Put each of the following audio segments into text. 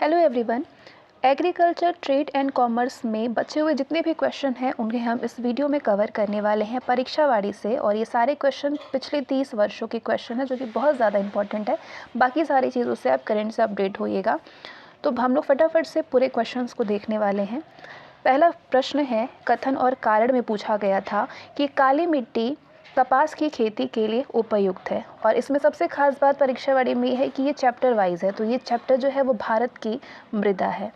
Hello everyone. Agriculture, trade and commerce में बचे हुए जितने भी क्वेश्चन हैं उन्हें हम इस वीडियो में कवर करने वाले हैं परीक्षावाड़ी से। और ये सारे क्वेश्चन पिछले 30 वर्षों के क्वेश्चन हैं जो कि बहुत ज़्यादा इंपॉर्टेंट है। बाकी सारी चीज़ों से आप करंट से अपडेट होइएगा। तो हम लोग फटाफट से पूरे क्वेश्चंस को देखने वाले हैं। पहला प्रश्न है, कथन और कारण में पूछा गया था कि काली मिट्टी कपास की खेती के लिए उपयुक्त है। और इसमें सबसे खास बात परीक्षावाड़ी में है कि ये चैप्टर वाइज है। तो ये चैप्टर जो है वो भारत की मृदा है।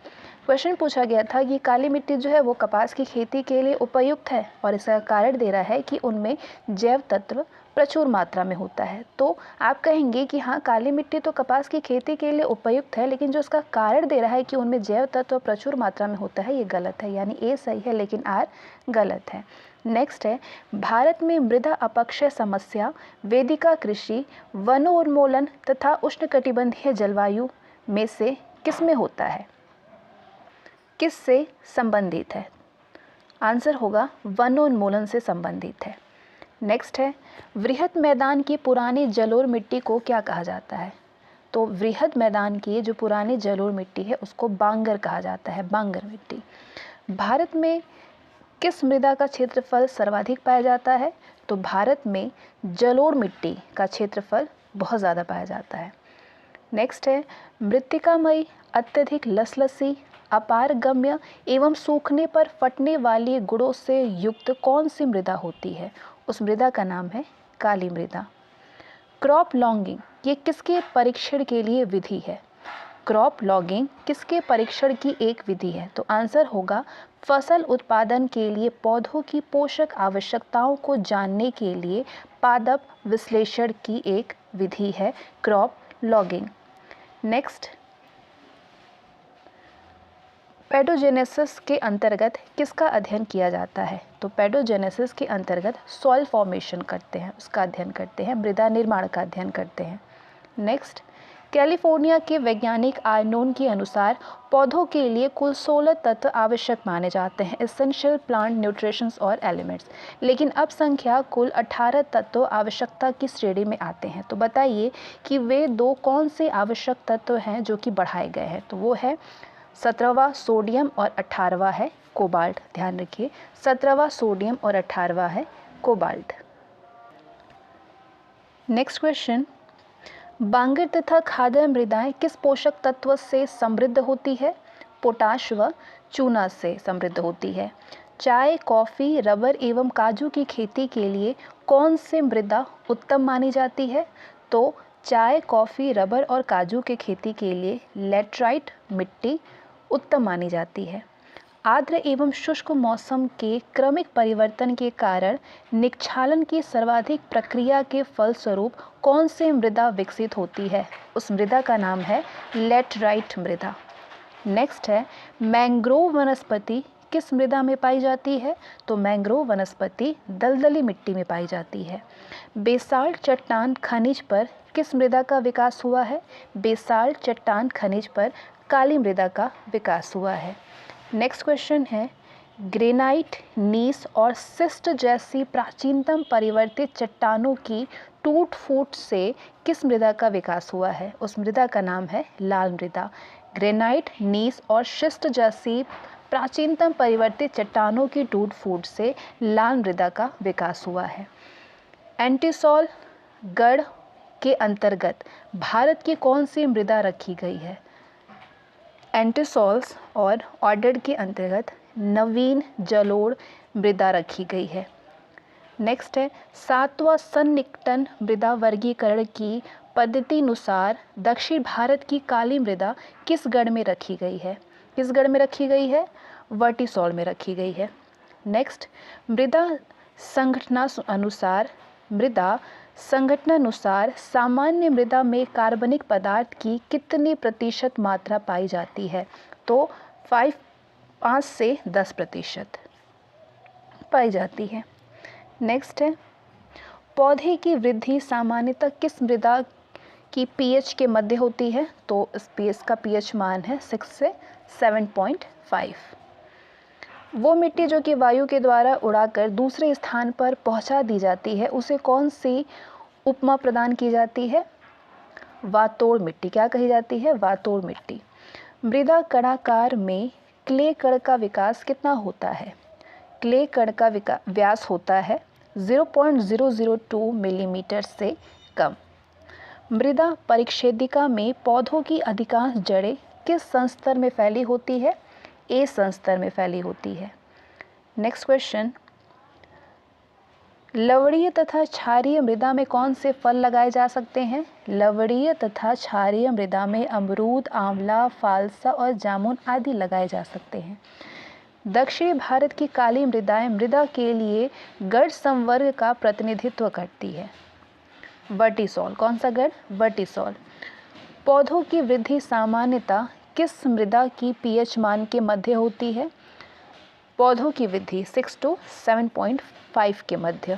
क्वेश्चन पूछा गया था कि काली मिट्टी जो है वो कपास की खेती के लिए उपयुक्त है और इसका कारण दे रहा है कि उनमें जैव तत्व प्रचुर मात्रा में होता है। तो आप कहेंगे कि हाँ, काली मिट्टी तो कपास की खेती के लिए उपयुक्त है, लेकिन जो उसका कारण दे रहा है कि उनमें जैव तत्व प्रचुर मात्रा में होता है, ये गलत है। यानी ए सही है लेकिन आर गलत है। नेक्स्ट है, भारत में मृदा अपक्षय समस्या वेदिका कृषि, वनोन्मूलन तथा उष्णकटिबंधीय जलवायु में से किसमें होता है, किससे संबंधित है? आंसर होगा वनोन्मूलन से संबंधित है। नेक्स्ट है, वृहद मैदान की पुरानी जलोढ़ मिट्टी को क्या कहा जाता है? तो वृहद मैदान की जो पुरानी जलोढ़ मिट्टी है उसको बांगर कहा जाता है, बांगर मिट्टी। भारत में किस मृदा का क्षेत्रफल सर्वाधिक पाया जाता है? तो भारत में जलोढ़ मिट्टी का क्षेत्रफल बहुत ज़्यादा पाया जाता है। नेक्स्ट है, मृत्तिकामयी, अत्यधिक लसलसी, अपारगम्य एवं सूखने पर फटने वाली गुणों से युक्त कौन सी मृदा होती है? उस मृदा का नाम है काली मृदा। क्रॉप लॉगिंग ये किसके परीक्षण के लिए विधि है? क्रॉप लॉगिंग किसके परीक्षण की एक विधि है? तो आंसर होगा फसल उत्पादन के लिए पौधों की पोषक आवश्यकताओं को जानने के लिए पादप विश्लेषण की एक विधि है क्रॉप लॉगिंग। नेक्स्ट, पेडोजेनेसिस के अंतर्गत किसका अध्ययन किया जाता है? तो पेडोजेनेसिस के अंतर्गत सॉइल फॉर्मेशन करते हैं, उसका अध्ययन करते हैं, मृदा निर्माण का अध्ययन करते हैं। नेक्स्ट, कैलिफोर्निया के वैज्ञानिक आर्नोन के अनुसार पौधों के लिए कुल 16 तत्व आवश्यक माने जाते हैं, एसेंशियल प्लांट न्यूट्रिशंस और एलिमेंट्स, लेकिन अब संख्या कुल 18 तत्व आवश्यकता की श्रेणी में आते हैं। तो बताइए कि वे दो कौन से आवश्यक तत्व हैं जो कि बढ़ाए गए हैं? तो वो है 17वां सोडियम और 18वां है कोबाल्ट। ध्यान रखिए, 17वां सोडियम और 18वां है कोबाल्ट। नेक्स्ट क्वेश्चन, बांगर तथा खादर मृदाएं किस पोषक तत्व से समृद्ध होती है? पोटाश व चूना से समृद्ध होती है। चाय, कॉफ़ी, रबर एवं काजू की खेती के लिए कौन सी मृदा उत्तम मानी जाती है? तो चाय, कॉफ़ी, रबर और काजू के खेती के लिए लैटराइट मिट्टी उत्तम मानी जाती है। आर्द्र एवं शुष्क मौसम के क्रमिक परिवर्तन के कारण निक्षालन की सर्वाधिक प्रक्रिया के फलस्वरूप कौन सी मृदा विकसित होती है? उस मृदा का नाम है लैटराइट मृदा। नेक्स्ट है, मैंग्रोव वनस्पति किस मृदा में पाई जाती है? तो मैंग्रोव वनस्पति दलदली मिट्टी में पाई जाती है। बेसाल्ट चट्टान खनिज पर किस मृदा का विकास हुआ है? बेसाल्ट चट्टान खनिज पर काली मृदा का विकास हुआ है। नेक्स्ट क्वेश्चन है, ग्रेनाइट, नीस और सिस्ट जैसी प्राचीनतम परिवर्तित चट्टानों की टूट फूट से किस मृदा का विकास हुआ है? उस मृदा का नाम है लाल मृदा। ग्रेनाइट, नीस और शिस्ट जैसी प्राचीनतम परिवर्तित चट्टानों की टूट फूट से लाल मृदा का विकास हुआ है। एंटीसोल गढ़ के अंतर्गत भारत की कौन सी मृदा रखी गई है? एंटीसोल्स और ऑर्डर के अंतर्गत नवीन जलोढ़ मृदा रखी गई है। नेक्स्ट है, 7वां सन्निकटन मृदा वर्गीकरण की पद्धति अनुसार दक्षिण भारत की काली मृदा किस गढ़ में रखी गई है? किस गढ़ में रखी गई है? वर्टिसोल में रखी गई है। नेक्स्ट, मृदा संगठनानुसार सामान्य मृदा में कार्बनिक पदार्थ की कितनी प्रतिशत मात्रा पाई जाती है? तो 5 से 10% पाई जाती है। नेक्स्ट है, पौधे की वृद्धि सामान्यतः किस मृदा की पीएच के मध्य होती है? तो इस पीएच का पीएच मान है 6 से 7.5। वो मिट्टी जो कि वायु के द्वारा उड़ाकर दूसरे स्थान पर पहुंचा दी जाती है उसे कौन सी उपमा प्रदान की जाती है? वातोड़ मिट्टी। क्या कही जाती है? वातोड़ मिट्टी। मृदा कणाकार में क्ले कण का विकास कितना होता है? क्ले कण का व्यास होता है 0.002 मिलीमीटर से कम। मृदा परिच्छेदिका में पौधों की अधिकांश जड़ें किस संस्तर में फैली होती है? ए संस्तर में फैली होती है। नेक्स्ट क्वेश्चन, लवणीय तथा क्षारीय मृदा में कौन से फल लगाए जा सकते हैं? लवणीय तथा क्षारीय मृदा में अमरूद, आंवला, फालसा और जामुन आदि लगाए जा सकते हैं। दक्षिणी भारत की काली मृदाएं मृदा के लिए गढ़ संवर्ग का प्रतिनिधित्व करती है। वर्टिसॉल, कौन सा गढ़? वर्टिसॉल। पौधों की वृद्धि सामान्यतः किस मृदा की पीएच मान के मध्य होती है? पौधों की वृद्धि 6 to 7.5 के मध्य।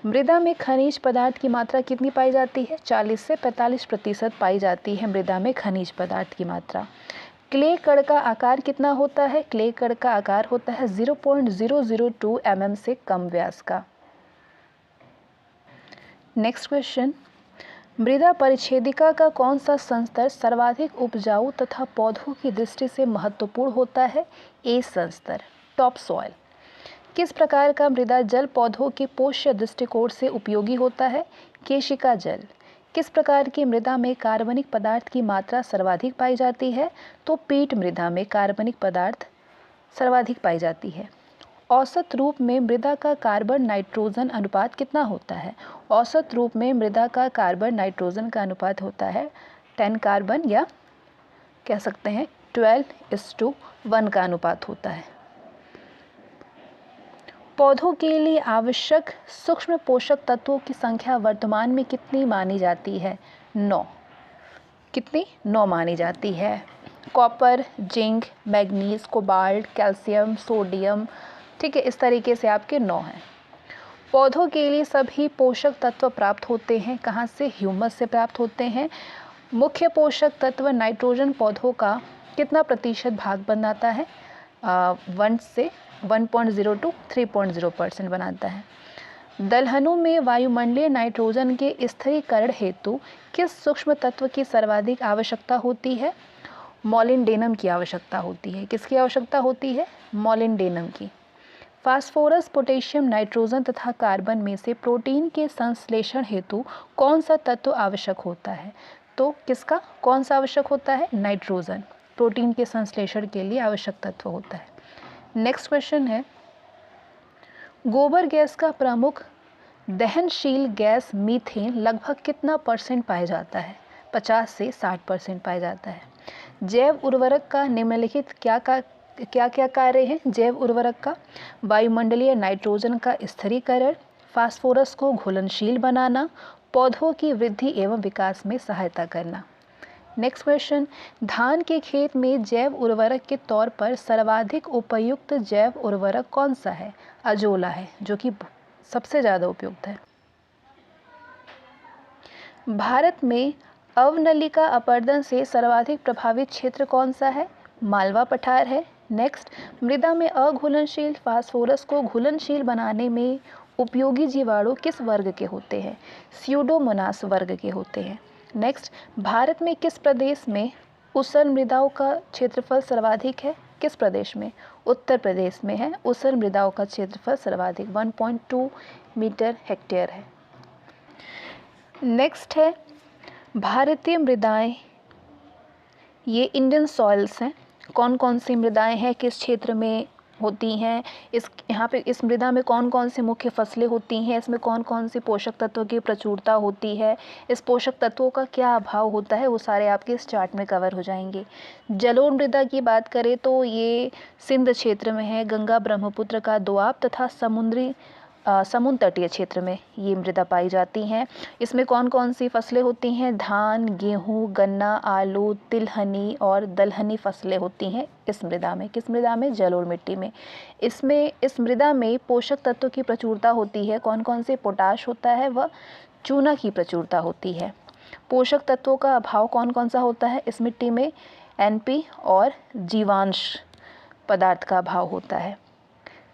मृदा में खनिज पदार्थ की मात्रा कितनी पाई जाती है? 40 से 45% पाई जाती है मृदा में खनिज पदार्थ की मात्रा। क्ले कण का आकार कितना होता है? क्ले कण का आकार होता है 0.002 mm से कम व्यास का। नेक्स्ट क्वेश्चन, मृदा परिच्छेदिका का कौन सा संस्तर सर्वाधिक उपजाऊ तथा पौधों की दृष्टि से महत्वपूर्ण होता है? ए संस्तर, टॉप सॉइल। किस प्रकार का मृदा जल पौधों के पोष्य दृष्टिकोण से उपयोगी होता है? केशिका जल। किस प्रकार की मृदा में कार्बनिक पदार्थ की मात्रा सर्वाधिक पाई जाती है? तो पीट मृदा में कार्बनिक पदार्थ सर्वाधिक पाई जाती है। औसत रूप में मृदा का कार्बन नाइट्रोजन अनुपात कितना होता है? औसत रूप में मृदा का कार्बन नाइट्रोजन का अनुपात होता है 10 कार्बन या कह सकते हैं 12:1 का अनुपात होता है। पौधों के लिए आवश्यक सूक्ष्म पोषक तत्वों की संख्या वर्तमान में कितनी मानी जाती है? 9। कितनी? 9 मानी जाती है। Copper, zinc, manganese, cobalt, calcium, sodium, ठीक है, इस तरीके से आपके 9 हैं। पौधों के लिए सभी पोषक तत्व प्राप्त होते हैं कहाँ से? ह्यूमस से प्राप्त होते हैं। मुख्य पोषक तत्व नाइट्रोजन पौधों का कितना प्रतिशत भाग बनाता है? 1 से 1.0 to 3.0% बनाता है। दलहनों में वायुमंडलीय नाइट्रोजन के स्थिरीकरण हेतु किस सूक्ष्म तत्व की सर्वाधिक आवश्यकता होती है? मोलिब्डेनम की आवश्यकता होती है। किसकी आवश्यकता होती है? मोलिब्डेनम की। फास्फोरस, पोटेशियम, नाइट्रोजन तथा कार्बन में से प्रोटीन के संश्लेषण हेतु कौन सा तत्व आवश्यक होता है? तो किसका कौन सा आवश्यक होता है? नाइट्रोजन प्रोटीन के संश्लेषण के लिए आवश्यक तत्व होता है। नेक्स्ट क्वेश्चन है, गोबर गैस का प्रमुख दहनशील गैस मीथेन लगभग कितना % पाया जाता है? 50 से 60% पाया जाता है। जैव उर्वरक का निम्नलिखित क्या क्या कार्य है? जैव उर्वरक का वायुमंडलीय नाइट्रोजन का स्थिरीकरण, फास्फोरस को घुलनशील बनाना, पौधों की वृद्धि एवं विकास में सहायता करना। नेक्स्ट क्वेश्चन, धान के खेत में जैव उर्वरक के तौर पर सर्वाधिक उपयुक्त जैव उर्वरक कौन सा है? अजोला है, जो कि सबसे ज़्यादा उपयुक्त है। भारत में अवनलिका अपरदन से सर्वाधिक प्रभावित क्षेत्र कौन सा है? मालवा पठार है। नेक्स्ट, मृदा में अघुलनशील फास्फोरस को घुलनशील बनाने में उपयोगी जीवाणु किस वर्ग के होते हैं? स्यूडोमोनास वर्ग के होते हैं। नेक्स्ट, भारत में किस प्रदेश में ऊसर मृदाओं का क्षेत्रफल सर्वाधिक है? किस प्रदेश में? उत्तर प्रदेश में है ऊसर मृदाओं का क्षेत्रफल सर्वाधिक 1.2 मीटर हेक्टेयर है। नेक्स्ट है भारतीय मृदाएं, ये इंडियन सॉइल्स हैं। कौन कौन सी मृदाएं हैं, किस क्षेत्र में होती हैं, यहाँ पे इस मृदा में कौन कौन सी मुख्य फसलें होती हैं, इसमें कौन कौन सी पोषक तत्वों की प्रचुरता होती है, इस पोषक तत्वों का क्या अभाव होता है, वो सारे आपके इस चार्ट में कवर हो जाएंगे। जलोढ़ मृदा की बात करें तो ये सिंध क्षेत्र में है, गंगा ब्रह्मपुत्र का दोआब तथा समुद्र तटीय क्षेत्र में ये मृदा पाई जाती हैं। इसमें कौन कौन सी फसलें होती हैं? धान, गेहूँ, गन्ना, आलू, तिलहनी और दलहनी फसलें होती हैं इस मृदा में। किस मृदा में? जलोढ़ मिट्टी में। इस मृदा में पोषक तत्वों की प्रचुरता होती है। कौन कौन से? पोटाश होता है व चूना की प्रचुरता होती है। पोषक तत्वों का अभाव कौन कौन सा होता है इस मिट्टी में? NP और जीवांश पदार्थ का अभाव होता है।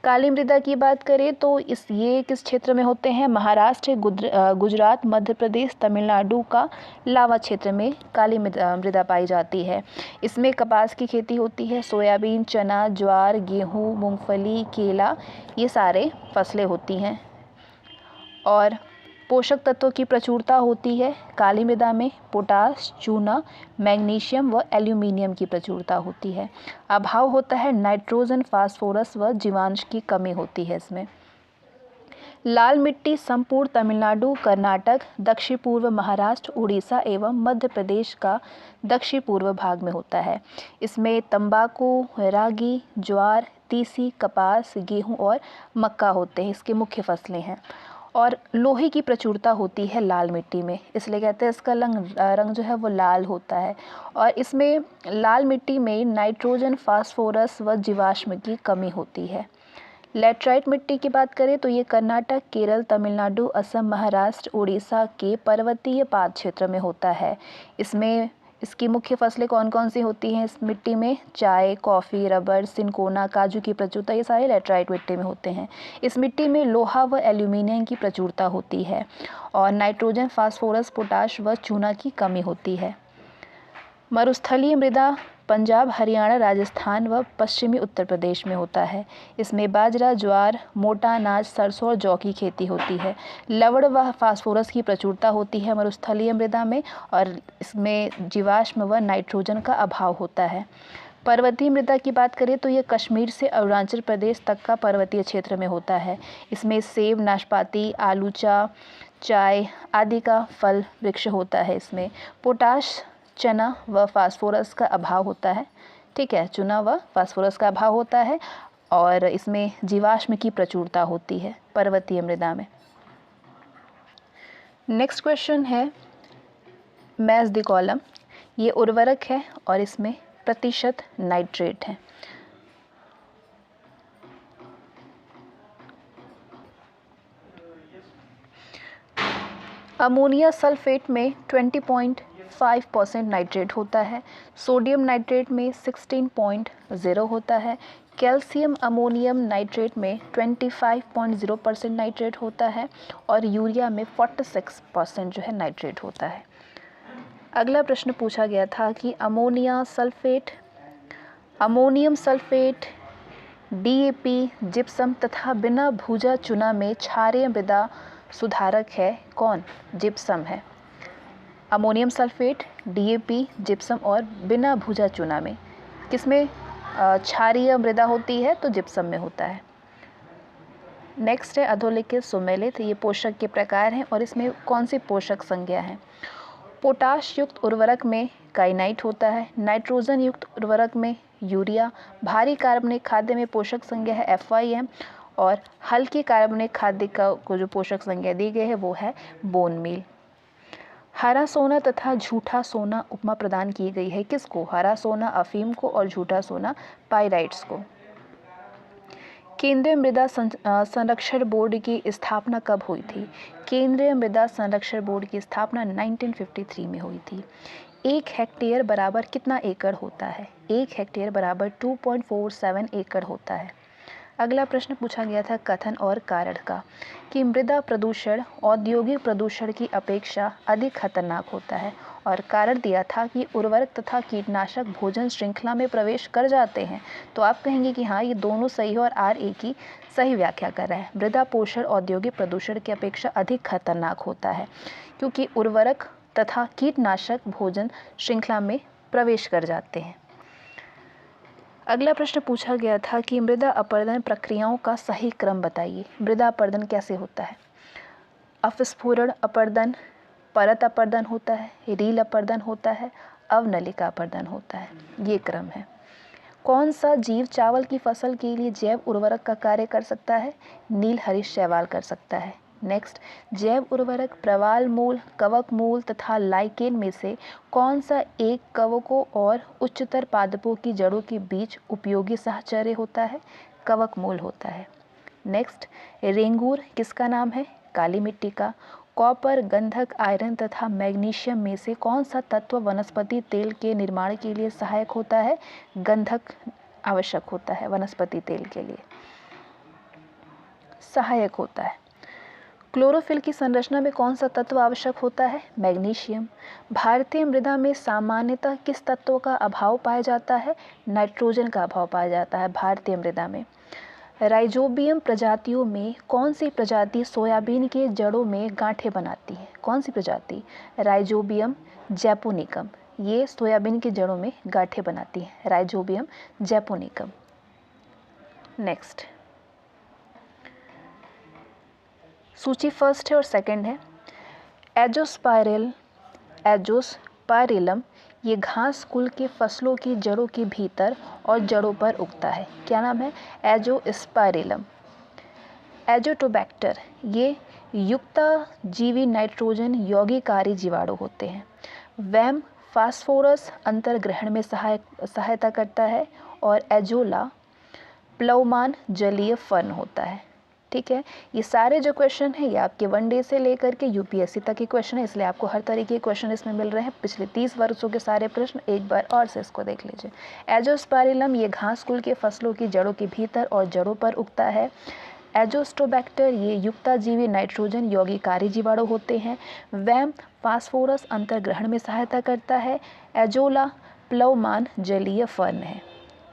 काली मृदा की बात करें तो ये किस क्षेत्र में होते हैं? महाराष्ट्र, गुजरात, मध्य प्रदेश, तमिलनाडु का लावा क्षेत्र में काली मृदा पाई जाती है। इसमें कपास की खेती होती है, सोयाबीन, चना, ज्वार, गेहूँ, मूंगफली, केला, ये सारे फसलें होती हैं। और पोषक तत्वों की प्रचुरता होती है काली मृदा में। पोटाश, चूना, मैग्नीशियम व एल्यूमिनियम की प्रचुरता होती है। अभाव होता है नाइट्रोजन, फास्फोरस व जीवांश की कमी होती है इसमें। लाल मिट्टी संपूर्ण तमिलनाडु, कर्नाटक, दक्षिण पूर्व महाराष्ट्र, उड़ीसा एवं मध्य प्रदेश का दक्षिण पूर्व भाग में होता है। इसमें तंबाकू, रागी, ज्वार, तीसी, कपास, गेहूं और मक्का होते हैं, इसके मुख्य फसलें हैं। और लोहे की प्रचुरता होती है लाल मिट्टी में, इसलिए कहते हैं इसका रंग जो है वो लाल होता है। और इसमें लाल मिट्टी में नाइट्रोजन, फास्फोरस व जीवाश्म की कमी होती है। लैटराइट मिट्टी की बात करें तो ये कर्नाटक, केरल, तमिलनाडु, असम, महाराष्ट्र, उड़ीसा के पर्वतीय पाद क्षेत्र में होता है। इसमें इसकी मुख्य फसलें कौन कौन सी होती हैं? इस मिट्टी में चाय, कॉफ़ी, रबर, सिनकोना, काजू की प्रचुरता, ये सारे लैटराइट मिट्टी में होते हैं। इस मिट्टी में लोहा व एल्यूमिनियम की प्रचुरता होती है और नाइट्रोजन, फास्फोरस, पोटाश व चूना की कमी होती है। मरुस्थलीय मृदा पंजाब, हरियाणा, राजस्थान व पश्चिमी उत्तर प्रदेश में होता है। इसमें बाजरा, ज्वार, मोटा अनाज, सरसों और जौ की खेती होती है। लवण व फास्फोरस की प्रचुरता होती है मरुस्थलीय मृदा में और इसमें जीवाश्म व नाइट्रोजन का अभाव होता है। पर्वतीय मृदा की बात करें तो ये कश्मीर से अरुणाचल प्रदेश तक का पर्वतीय क्षेत्र में होता है। इसमें सेब, नाशपाती, आलूचा, चाय आदि का फल वृक्ष होता है। इसमें पोटाश, चना व फास्फोरस का अभाव होता है। ठीक है, चूना व फास्फोरस का अभाव होता है और इसमें जीवाश्म की प्रचुरता होती है पर्वतीय मृदा में। नेक्स्ट क्वेश्चन है मैच द कॉलम। ये उर्वरक है और इसमें प्रतिशत नाइट्रेट है। अमोनिया सल्फेट में 20.5% नाइट्रेट होता है। सोडियम नाइट्रेट में 16.0 होता है। कैल्शियम अमोनियम नाइट्रेट में 25.0% नाइट्रेट होता है और यूरिया में 46% जो है नाइट्रेट होता है। अगला प्रश्न पूछा गया था कि अमोनियम सल्फेट, डीएपी, जिप्सम तथा बिना भूजा चूना में क्षारीय मृदा सुधारक है कौन? जिप्सम है। अमोनियम सल्फेट, डीएपी, जिप्सम और बिना भूजा चूना में किसमें क्षारीय मृदा होती है? तो जिप्सम में होता है। नेक्स्ट है अधोलिखित सुमेलित। ये पोषक के प्रकार हैं और इसमें कौन सी पोषक संज्ञा है? पोटाश युक्त उर्वरक में काइनाइट होता है। नाइट्रोजन युक्त उर्वरक में यूरिया। भारी कार्बनिक खाद्य में पोषक संज्ञा है FYM और हल्की कार्बनिक खाद्य को जो पोषक संज्ञा दी गई है वो है बोन मील। हरा सोना तथा झूठा सोना उपमा प्रदान की गई है किसको? हरा सोना अफीम को और झूठा सोना पाइराइट्स को। केंद्रीय मृदा संरक्षण बोर्ड की स्थापना कब हुई थी? केंद्रीय मृदा संरक्षण बोर्ड की स्थापना 1953 में हुई थी। 1 हेक्टेयर बराबर कितना एकड़ होता है? 1 हेक्टेयर बराबर 2.47 एकड़ होता है। अगला प्रश्न पूछा गया था कथन और कारण का कि मृदा प्रदूषण औद्योगिक प्रदूषण की अपेक्षा अधिक खतरनाक होता है और कारण दिया था कि उर्वरक तथा कीटनाशक भोजन श्रृंखला में प्रवेश कर जाते हैं। तो आप कहेंगे कि हाँ, ये दोनों सही है और RA की सही व्याख्या कर रहा है। मृदा पोषण औद्योगिक प्रदूषण की अपेक्षा अधिक खतरनाक होता है क्योंकि उर्वरक तथा कीटनाशक भोजन श्रृंखला में प्रवेश कर जाते हैं। अगला प्रश्न पूछा गया था कि मृदा अपरदन प्रक्रियाओं का सही क्रम बताइए। मृदा अपरदन कैसे होता है? अपस्फुरण अपरदन, परत अपरदन होता है, रील अपरदन होता है, अवनलिका अपरदन होता है। ये क्रम है। कौन सा जीव चावल की फसल के लिए जैव उर्वरक का कार्य कर सकता है? नील हरीश शैवाल कर सकता है। नेक्स्ट, जैव उर्वरक प्रवाल मूल, कवक मूल तथा लाइकेन में से कौन सा एक कवकों और उच्चतर पादपों की जड़ों के बीच उपयोगी साहचर्य होता है? कवक मूल होता है। नेक्स्ट, रेंगूर किसका नाम है? काली मिट्टी का। कॉपर, गंधक, आयरन तथा मैग्नीशियम में से कौन सा तत्व वनस्पति तेल के निर्माण के लिए सहायक होता है? गंधक आवश्यक होता है वनस्पति तेल के लिए। सहायक होता है। क्लोरोफिल की संरचना में कौन सा तत्व आवश्यक होता है? मैग्नीशियम। भारतीय मृदा में सामान्यतः किस तत्व का अभाव पाया जाता है? नाइट्रोजन का अभाव पाया जाता है भारतीय मृदा में। राइजोबियम प्रजातियों में कौन सी प्रजाति सोयाबीन के जड़ों में गांठें बनाती है? कौन सी प्रजाति? Rhizobium japonicum. ये सोयाबीन के जड़ों में गांठें बनाती है, राइजोबियम जैपोनिकम। नेक्स्ट सूची फर्स्ट है और सेकंड है। एजोस्पाइरिलम ये घास कुल के फसलों की जड़ों के भीतर और जड़ों पर उगता है। क्या नाम है? एजोस्पाइरिलम। एजोटोबैक्टर ये युक्ताजीवी नाइट्रोजन यौगिकारी जीवाणु होते हैं। वैम फास्फोरस अंतर्ग्रहण में सहायता करता है। और एजोला प्लवमान जलीय फर्न होता है। ठीक है, ये सारे जो क्वेश्चन है ये आपके वनडे से लेकर के यूपीएससी तक के क्वेश्चन है, इसलिए आपको हर तरीके के क्वेश्चन इसमें मिल रहे हैं। पिछले 30 वर्षों के सारे प्रश्न एक बार और से इसको देख लीजिए। एजोस्पाइरिलम ये घास कुल के फसलों की जड़ों के भीतर और जड़ों पर उगता है। एजोस्टोबैक्टर ये युक्ताजीवी नाइट्रोजन यौगिकारी जीवाणु होते हैं। वैम फास्फोरस अंतर्ग्रहण में सहायता करता है। एजोला प्लवमान जलीय फर्न है।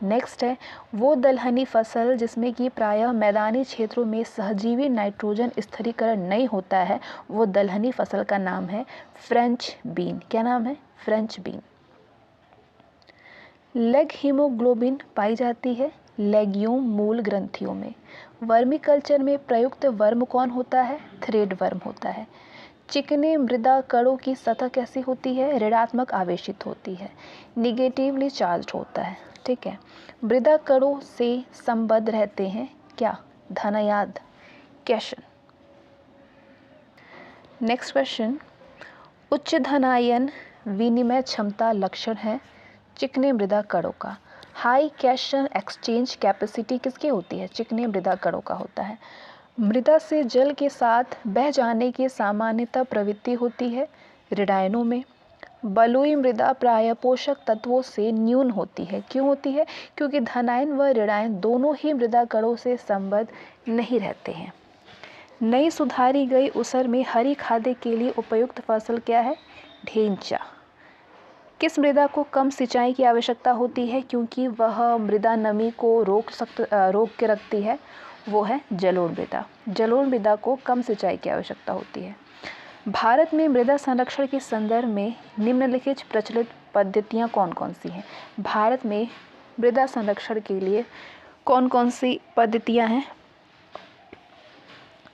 नेक्स्ट है वो दलहनी फसल जिसमें कि प्रायः मैदानी क्षेत्रों में सहजीवी नाइट्रोजन स्थिरीकरण नहीं होता है, वो दलहनी फसल का नाम है फ्रेंच बीन। क्या नाम है? French bean. लेग हीमोग्लोबिन पाई जाती है लेग्यूम मूल ग्रंथियों में। वर्मी कल्चर में प्रयुक्त वर्म कौन होता है? थ्रेड वर्म होता है। चिकने मृदा कणों की सतह कैसी होती है? ऋणात्मक आवेशित होती है, निगेटिवली चार्ज होता है। ठीक है, मृदा कणों से संबद्ध रहते हैं क्या? धनायाद कैशन। नेक्स्ट क्वेश्चन, उच्च धनायन विनिमय क्षमता लक्षण है चिकने मृदा कणों का। हाई कैशन एक्सचेंज कैपेसिटी किसकी होती है? चिकने मृदा कणों का होता है। मृदा से जल के साथ बह जाने की सामान्यतः प्रवृत्ति होती है ऋणायनों में। बलुई मृदा प्रायः पोषक तत्वों से न्यून होती है। क्यों होती है? क्योंकि धनायन व ऋणायन दोनों ही मृदा कणों से संबद्ध नहीं रहते हैं। नई सुधारी गई उसर में हरी खाद के लिए उपयुक्त फसल क्या है? ढेंचा। किस मृदा को कम सिंचाई की आवश्यकता होती है क्योंकि वह मृदा नमी को रोक के रखती है? वो है जलोढ़ मृदा। जलोढ़ मृदा को कम सिंचाई की आवश्यकता होती है। भारत में मृदा संरक्षण के संदर्भ में निम्नलिखित प्रचलित पद्धतियाँ कौन कौन सी हैं? भारत में मृदा संरक्षण के लिए कौन कौन सी पद्धतियाँ हैं?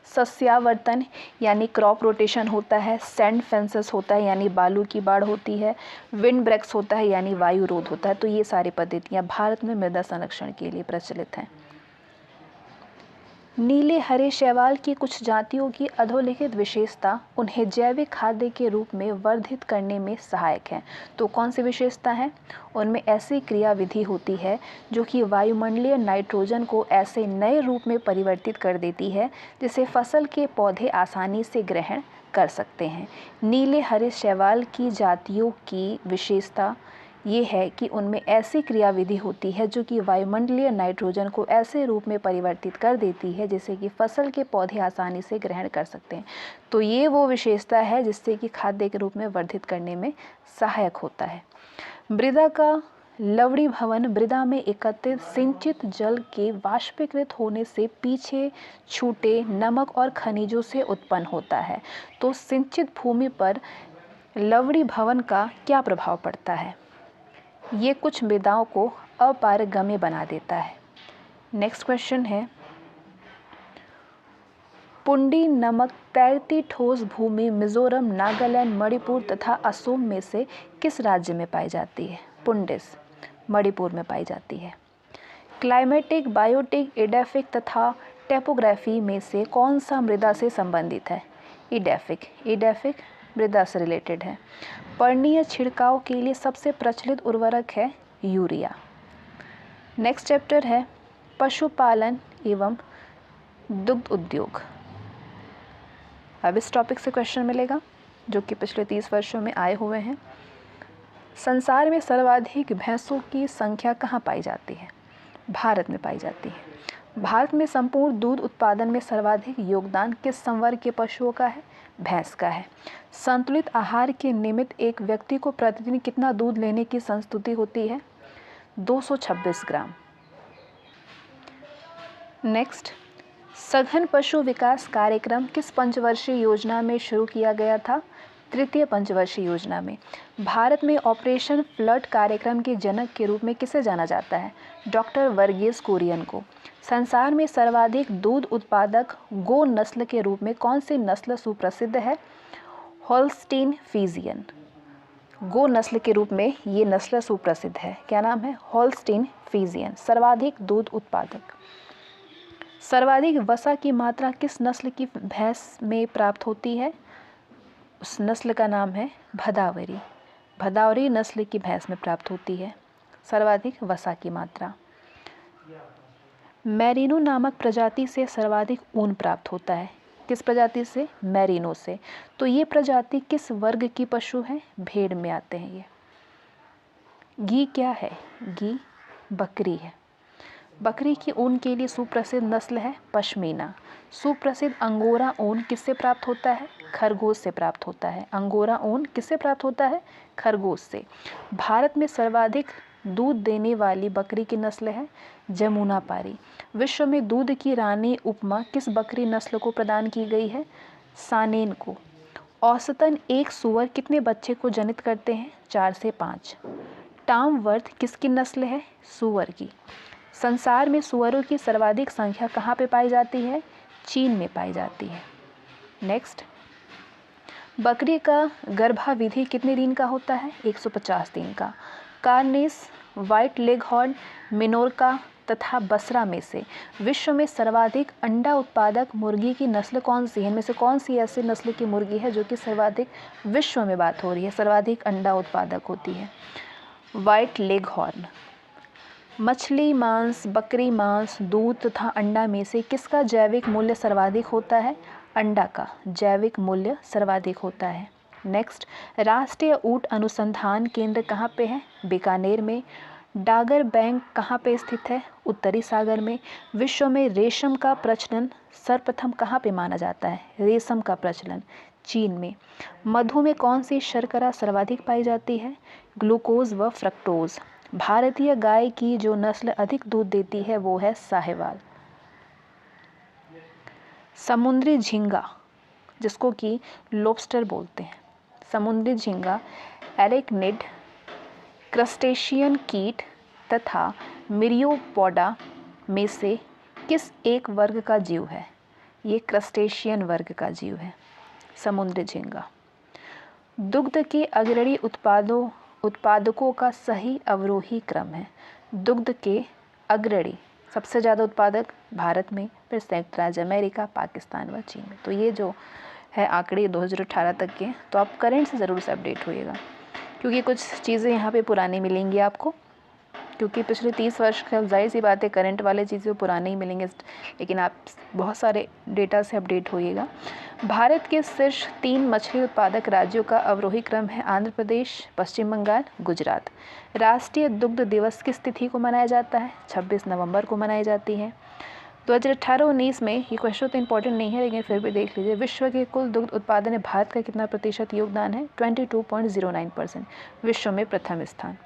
सस्यावर्तन यानी क्रॉप रोटेशन होता है। सैंड फेंसेस होता है यानी बालू की बाड़ होती है। विंड ब्रेक्स होता है यानी वायु रोध होता है। तो ये सारी पद्धतियाँ भारत में मृदा संरक्षण के लिए प्रचलित हैं। नीले हरे शैवाल की कुछ जातियों की अधोलिखित विशेषता उन्हें जैविक खाद्य के रूप में वर्धित करने में सहायक है। तो कौन सी विशेषता है? उनमें ऐसी क्रियाविधि होती है जो कि वायुमंडलीय नाइट्रोजन को ऐसे नए रूप में परिवर्तित कर देती है जिसे फसल के पौधे आसानी से ग्रहण कर सकते हैं। नीले हरे शैवाल की जातियों की विशेषता ये है कि उनमें ऐसी क्रियाविधि होती है जो कि वायुमंडलीय नाइट्रोजन को ऐसे रूप में परिवर्तित कर देती है जिससे कि फसल के पौधे आसानी से ग्रहण कर सकते हैं। तो ये वो विशेषता है जिससे कि खाद्य के रूप में वर्धित करने में सहायक होता है। मृदा का लवणी भवन मृदा में एकत्रित सिंचित जल के वाष्पीकृत होने से पीछे छूटे नमक और खनिजों से उत्पन्न होता है। तो सिंचित भूमि पर लवणी भवन का क्या प्रभाव पड़ता है? ये कुछ मृदाओं को अपारगम्य बना देता है। नेक्स्ट क्वेश्चन है, पुंडी नमक तैरती ठोस भूमि मिजोरम, नागालैंड, मणिपुर तथा असम में से किस राज्य में पाई जाती है? पुंडिस मणिपुर में पाई जाती है। क्लाइमेटिक, बायोटिक, एडेफिक तथा टेपोग्राफी में से कौन सा मृदा से संबंधित है? एडेफिक। एडेफिक मृदा से रिलेटेड है। पर्णीय छिड़काव के लिए सबसे प्रचलित उर्वरक है यूरिया। नेक्स्ट चैप्टर है पशुपालन एवं दुग्ध उद्योग। अब इस टॉपिक से क्वेश्चन मिलेगा जो कि पिछले 30 वर्षों में आए हुए हैं। संसार में सर्वाधिक भैंसों की संख्या कहाँ पाई जाती है? भारत में पाई जाती है। भारत में संपूर्ण दूध उत्पादन में सर्वाधिक योगदान किस संवर्ग के पशुओं का है? भैंस का है। संतुलित आहार के निमित्त एक व्यक्ति को प्रतिदिन कितना दूध लेने की संस्तुति होती है? 226 ग्राम। नेक्स्ट, सघन पशु विकास कार्यक्रम किस पंचवर्षीय योजना में शुरू किया गया था? तृतीय पंचवर्षीय योजना में। भारत में ऑपरेशन फ्लड कार्यक्रम के जनक के रूप में किसे जाना जाता है? डॉक्टर वर्गीस कुरियन को। संसार में सर्वाधिक दूध उत्पादक गो नस्ल के रूप में कौन सी नस्ल सुप्रसिद्ध है? Holstein Friesian. गो नस्ल के रूप में ये नस्ल सुप्रसिद्ध है। क्या नाम है? Holstein Friesian. सर्वाधिक दूध उत्पादक। सर्वाधिक वसा की मात्रा किस नस्ल की भैंस में प्राप्त होती है? उस नस्ल का नाम है भदावरी। भदावरी नस्ल की भैंस में प्राप्त होती है सर्वाधिक वसा की मात्रा। मैरिनो नामक प्रजाति से सर्वाधिक ऊन प्राप्त होता है। किस प्रजाति से? मैरिनो से। तो ये प्रजाति किस वर्ग की पशु है? भेड़ में आते हैं ये। घी क्या है? घी बकरी है। बकरी की ऊन के लिए सुप्रसिद्ध नस्ल है पश्मीना। सुप्रसिद्ध अंगोरा ऊन किससे प्राप्त होता है? खरगोश से प्राप्त होता है। अंगोरा ऊन किससे प्राप्त होता है? खरगोश से। भारत में सर्वाधिक दूध देने वाली बकरी की नस्ल है जमुनापारी। विश्व में दूध की रानी उपमा किस बकरी नस्ल को प्रदान की गई है? सानेन को। औसतन एक सूअर कितने बच्चे को जनित करते हैं? 4 से 5। टामवर्थ किसकी नस्ल है? सूअर की। संसार में सूअरों की सर्वाधिक संख्या कहाँ पे पाई जाती है? चीन में पाई जाती है। नेक्स्ट, बकरी का गर्भाविधि कितने दिन का होता है? 150 दिन का। कार्निस, व्हाइट लेगहॉर्न, मिनोरका तथा बसरा में से विश्व में सर्वाधिक अंडा उत्पादक मुर्गी की नस्ल कौन सी है? इनमें से कौन सी ऐसी नस्ल की मुर्गी है जो कि सर्वाधिक विश्व में बात हो रही है, सर्वाधिक अंडा उत्पादक होती है? White leghorn. मछली मांस, बकरी मांस, दूध तथा अंडा में से किसका जैविक मूल्य सर्वाधिक होता है? अंडा का जैविक मूल्य सर्वाधिक होता है। नेक्स्ट, राष्ट्रीय ऊंट अनुसंधान केंद्र कहाँ पे है? बीकानेर में। डागर बैंक कहाँ पे स्थित है? उत्तरी सागर में। विश्व में रेशम का प्रचलन सर्वप्रथम कहाँ पे माना जाता है? रेशम का प्रचलन चीन में। मधु में कौन सी शर्करा सर्वाधिक पाई जाती है? ग्लूकोज व फ्रक्टोज। भारतीय गाय की जो नस्ल अधिक दूध देती है वो है साहिवाल। समुद्री झींगा, जिसको कि लोबस्टर बोलते हैं, समुद्री झींगा एरेक्निड, क्रस्टेशियन कीट तथा मिरियोपोडा में से किस एक वर्ग का जीव है? ये क्रस्टेशियन वर्ग का जीव है समुद्री झींगा। दुग्ध के अग्रणी उत्पादकों का सही अवरोही क्रम है। दुग्ध के अग्रणी सबसे ज़्यादा उत्पादक भारत में, फिर संयुक्त राज्य अमेरिका, पाकिस्तान व चीन में। तो ये जो है आंकड़े 2018 तक के, तो आप करंट से ज़रूर से अपडेट होइएगा, क्योंकि कुछ चीज़ें यहाँ पे पुरानी मिलेंगी आपको, क्योंकि पिछले 30 वर्ष का जाहिर सी बात है करंट वाले चीज़ें पुराने ही मिलेंगे, लेकिन आप बहुत सारे डेटा से अपडेट होइएगा। भारत के शीर्ष 3 मछली उत्पादक राज्यों का अवरोही क्रम है आंध्र प्रदेश, पश्चिम बंगाल, गुजरात। राष्ट्रीय दुग्ध दिवस किस तिथि को मनाया जाता है? 26 नवंबर को मनाई जाती है। 2018-19 में, ये क्वेश्चन तो इंपॉर्टेंट नहीं है लेकिन फिर भी देख लीजिए, विश्व के कुल दुग्ध उत्पादन में भारत का कितना प्रतिशत योगदान है? 22.09%, विश्व में प्रथम स्थान।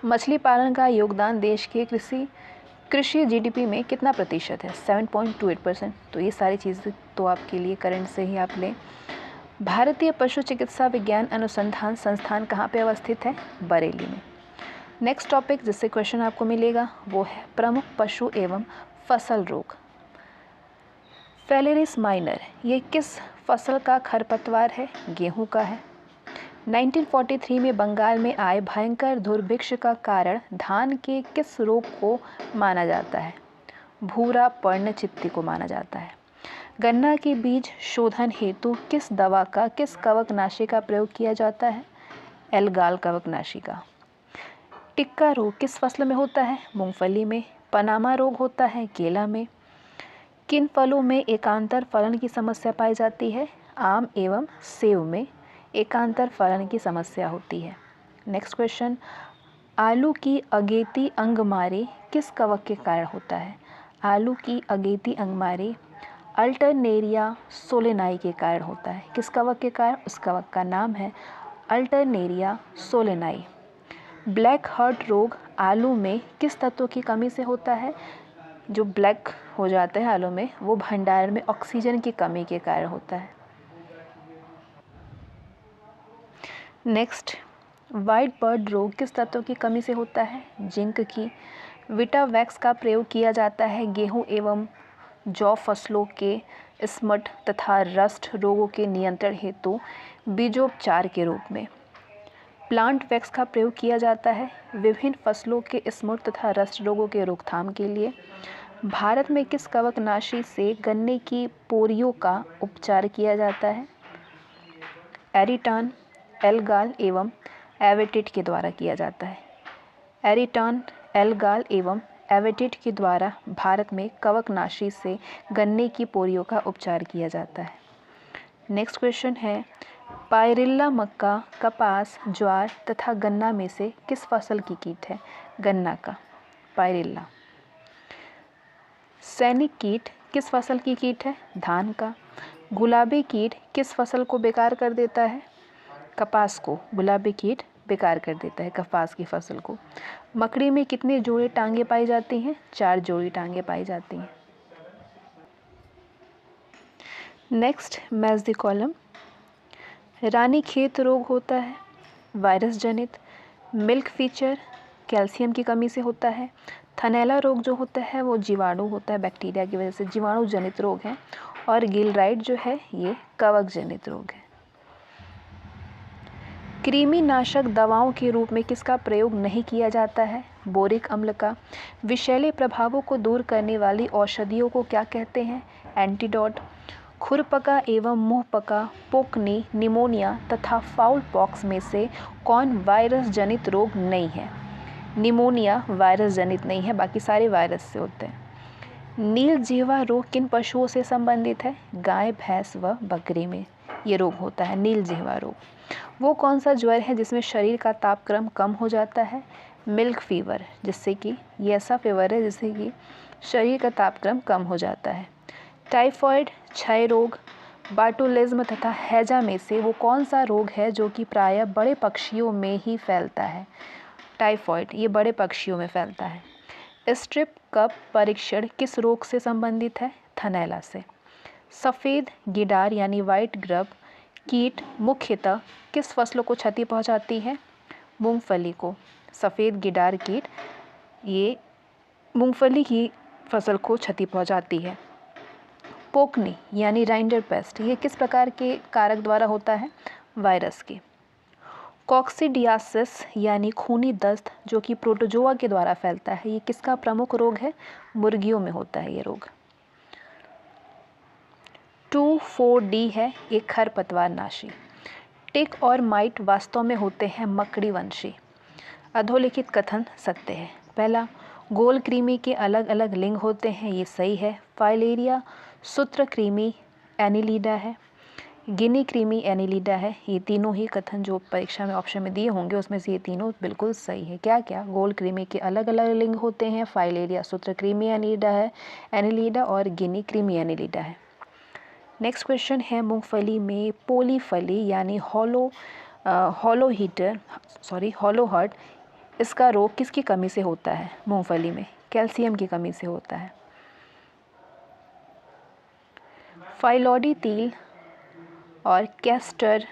मछली पालन का योगदान देश के कृषि जीडीपी में कितना प्रतिशत है? 7.28%। तो ये सारी चीज़ें तो आपके लिए करंट से ही आप लें। भारतीय पशु चिकित्सा विज्ञान अनुसंधान संस्थान कहाँ पे अवस्थित है? बरेली में। नेक्स्ट टॉपिक जिससे क्वेश्चन आपको मिलेगा वो है प्रमुख पशु एवं फसल रोग। फेलेरिस माइनर, ये किस फसल का खरपतवार है? गेहूं का है। 1943 में बंगाल में आए भयंकर दुर्भिक्ष का कारण धान के किस रोग को माना जाता है? भूरा पर्णचित्ती को माना जाता है। गन्ना के बीज शोधन हेतु किस दवा का, किस कवकनाशी का प्रयोग किया जाता है? एल्गाल कवकनाशी का। टिक्का रोग किस फसल में होता है? मूंगफली में। पनामा रोग होता है केला में। किन फलों में एकांतर फलन की समस्या पाई जाती है? आम एवं सेब में एकांतर फलन की समस्या होती है। नेक्स्ट क्वेश्चन, आलू की अगेती अंगमारी किस कवक के कारण होता है? आलू की अगेती अंगमारी अल्टरनेरिया सोलेनाई के कारण होता है। किस कवक के कारण? उस कवक का नाम है अल्टरनेरिया सोलेनाई। ब्लैक हार्ट रोग आलू में किस तत्व की कमी से होता है? जो ब्लैक हो जाता है आलू में, वो भंडारण में ऑक्सीजन की कमी के कारण होता है। नेक्स्ट, वाइट बर्ड रोग किस तत्व की कमी से होता है? जिंक की। विटावैक्स का प्रयोग किया जाता है गेहूं एवं जौ फसलों के स्मट तथा रस्ट रोगों के नियंत्रण हेतु बीजोपचार के रूप में। प्लांट वैक्स का प्रयोग किया जाता है विभिन्न फसलों के स्मुट तथा रस्ट रोगों के रोकथाम के लिए। भारत में किस कवकनाशी से गन्ने की पोरियों का उपचार किया जाता है? एरिटान, एल्गाल एवं एवेटिट के द्वारा किया जाता है। एरिटान, एल्गाल एवं एवेटिट के द्वारा भारत में कवकनाशी से गन्ने की पोरियों का उपचार किया जाता है। नेक्स्ट क्वेश्चन है, पायरिल्ला मक्का, कपास, ज्वार तथा गन्ना में से किस फसल की कीट है? गन्ना का पायरिल्ला। सैनिक कीट किस फसल की कीट है? धान का। गुलाबी कीट किस फसल को बेकार कर देता है? कपास को गुलाबी कीट बेकार कर देता है, कपास की फसल को। मकड़ी में कितने जोड़ी टांगे पाई जाती हैं? 4 जोड़ी टांगे पाई जाती हैं। Next, match the column. Ranikhet रोग होता है वायरस जनित। मिल्क फीचर कैल्शियम की कमी से होता है। थनैला रोग जो होता है वो जीवाणु होता है, बैक्टीरिया की वजह से जीवाणु जनित रोग है। और गिलराइट जो है ये कवक जनित रोग है। कृमिनाशक दवाओं के रूप में किसका प्रयोग नहीं किया जाता है? बोरिक अम्ल का। विषैले प्रभावों को दूर करने वाली औषधियों को क्या कहते हैं? एंटीडोट। खुरपका एवं मुंहपका, पोकनी, निमोनिया तथा फाउल पॉक्स में से कौन वायरस जनित रोग नहीं है? निमोनिया वायरस जनित नहीं है, बाकी सारे वायरस से होते हैं। नील जिह्वा रोग किन पशुओं से संबंधित है? गाय, भैंस व बकरी में ये रोग होता है नील जिह्वा रोग। वो कौन सा ज्वर है जिसमें शरीर का तापक्रम कम हो जाता है? मिल्क फीवर, जिससे कि ये ऐसा फीवर है जिससे कि शरीर का तापक्रम कम हो जाता है। टाइफॉइड, क्षय रोग, बाटुलिज्म तथा हैजा में से वो कौन सा रोग है जो कि प्रायः बड़े पक्षियों में ही फैलता है? टाइफॉइड ये बड़े पक्षियों में फैलता है। स्ट्रिप कप परीक्षण किस रोग से संबंधित है? थनैला से। सफ़ेद गिडार यानी वाइट ग्रब कीट मुख्यतः किस फसलों को क्षति पहुंचाती है? मूंगफली को। सफ़ेद गिडार कीट ये मूंगफली की फसल को क्षति पहुंचाती है। पोकनी यानी राइंडर पेस्ट ये किस प्रकार के कारक द्वारा होता है? वायरस के। कॉक्सीडियासिस यानी खूनी दस्त जो कि प्रोटोजोआ के द्वारा फैलता है, ये किसका प्रमुख रोग है? मुर्गियों में होता है ये रोग। 2,4-D है एक खरपतवारनाशी। टिक और माइट वास्तव में होते हैं मकड़ी वंशी। अधोलिखित कथन सत्य है। पहला, गोल कृमि के अलग अलग लिंग होते हैं, ये सही है। फाइलेरिया सूत्रकृमि एनिलिडा है, गिनी कृमि एनिलिडा है। ये तीनों ही कथन जो परीक्षा में ऑप्शन में दिए होंगे उसमें से ये तीनों बिल्कुल सही है। क्या क्या? गोल कृमि के अलग अलग लिंग होते हैं, फाइलेरिया सूत्रकृमि एनिलिडा है, एनिलिडा और गिनी कृमि एनिलिडा है। नेक्स्ट क्वेश्चन है, मूंगफली में पोलीफली यानी हॉलो हार्ट इसका रोग किसकी कमी से होता है? मूंगफली में कैल्शियम की कमी से होता है। फाइलोडी तिल और कैस्टर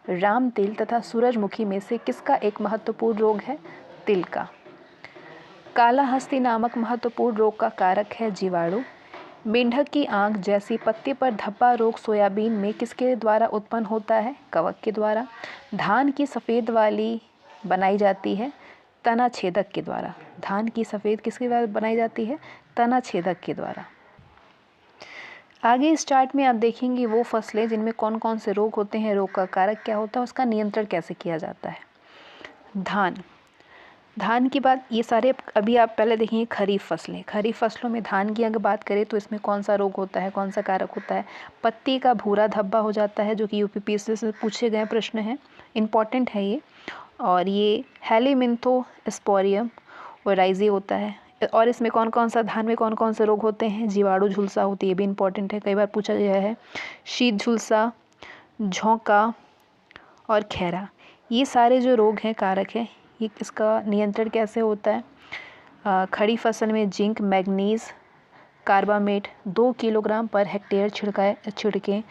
राम तिल तथा सूरजमुखी में से किसका एक महत्वपूर्ण रोग है? तिल का। काला हस्ती नामक महत्वपूर्ण रोग का कारक है जीवाणु। मेंढक की आंख जैसी पत्ती पर धब्बा रोग सोयाबीन में किसके द्वारा उत्पन्न होता है? कवक के द्वारा। धान की सफ़ेद वाली बनाई जाती है तना छेदक के द्वारा। धान की सफ़ेद किसके द्वारा बनाई जाती है? तना छेदक के द्वारा। आगे इस चार्ट में आप देखेंगे वो फसलें जिनमें कौन कौन से रोग होते हैं, रोग का कारक क्या होता है, उसका नियंत्रण कैसे किया जाता है। धान की बात, ये सारे अभी आप पहले देखेंगे खरीफ फसलें। खरीफ फसलों में धान की अगर बात करें तो इसमें कौन सा रोग होता है, कौन सा कारक होता है? पत्ती का भूरा धब्बा हो जाता है, जो कि यूपीपीएससी से पूछे गए प्रश्न हैं, इंपॉर्टेंट है ये। और ये हेलीमिंथोस्पोरियम ओराइजी होता है, और इसमें कौन कौन सा, धान में कौन कौन से रोग होते हैं? जीवाणु झुलसा होती है, ये भी इंपॉर्टेंट है, कई बार पूछा गया है। शीत झुलसा, झोंका और खैरा, ये सारे जो रोग हैं, कारक हैं, ये इसका नियंत्रण कैसे होता है? खड़ी फसल में zinc manganese carbamate 2 kilogram per hectare छिड़कें।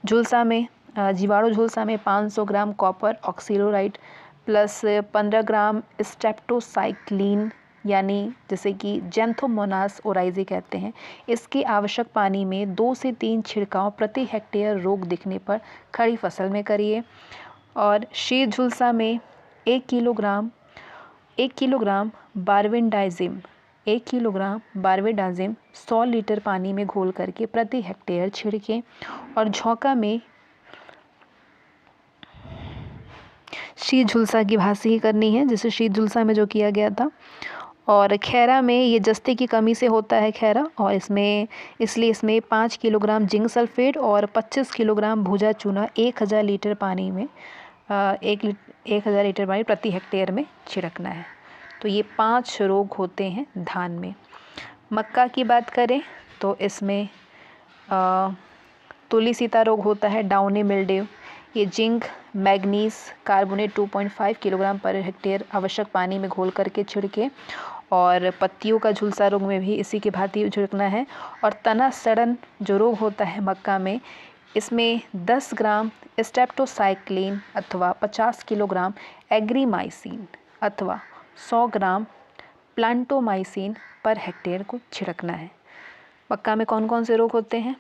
झुलसा में जीवाणु झुलसा में 500 ग्राम कॉपर ऑक्सीलोराइड प्लस 15 ग्राम स्ट्रेप्टोसाइक्लिन यानी जैसे कि जेंथोमोनास ओराइजी कहते हैं, इसकी आवश्यक पानी में 2 से 3 छिड़काव प्रति हेक्टेयर रोग दिखने पर खड़ी फसल में करिए। और शीत झुलसा में 1 किलोग्राम बारवेंडाजिम 100 लीटर पानी में घोल करके प्रति हेक्टेयर छिड़कें। और झोंका में शीत झुलसा की भांति ही करनी है जैसे शीत झुलसा में जो किया गया था। और खैरा में ये जस्ते की कमी से होता है खैरा, और इसलिए इसमें 5 किलोग्राम जिंक सल्फेट और 25 किलोग्राम भूजा चूना 1000 लीटर पानी में 1000 लीटर पानी प्रति हेक्टेयर में छिड़कना है। तो ये 5 रोग होते हैं धान में। मक्का की बात करें तो इसमें तुली सीता रोग होता है, डाउनी मिल्ड्यू, ये zinc manganese carbonate 2.5 kilogram per hectare आवश्यक पानी में घोल करके छिड़के। और पत्तियों का झुलसा रोग में भी इसी की भांति छिड़कना है। और तना सड़न जो रोग होता है मक्का में, इसमें 10 ग्राम स्ट्रेप्टोसाइक्लिन अथवा 50 किलोग्राम एग्रीमाइसिन अथवा 100 ग्राम प्लांटोमाइसिन पर हेक्टेयर को छिड़कना है। मक्का में कौन कौन से रोग होते हैं?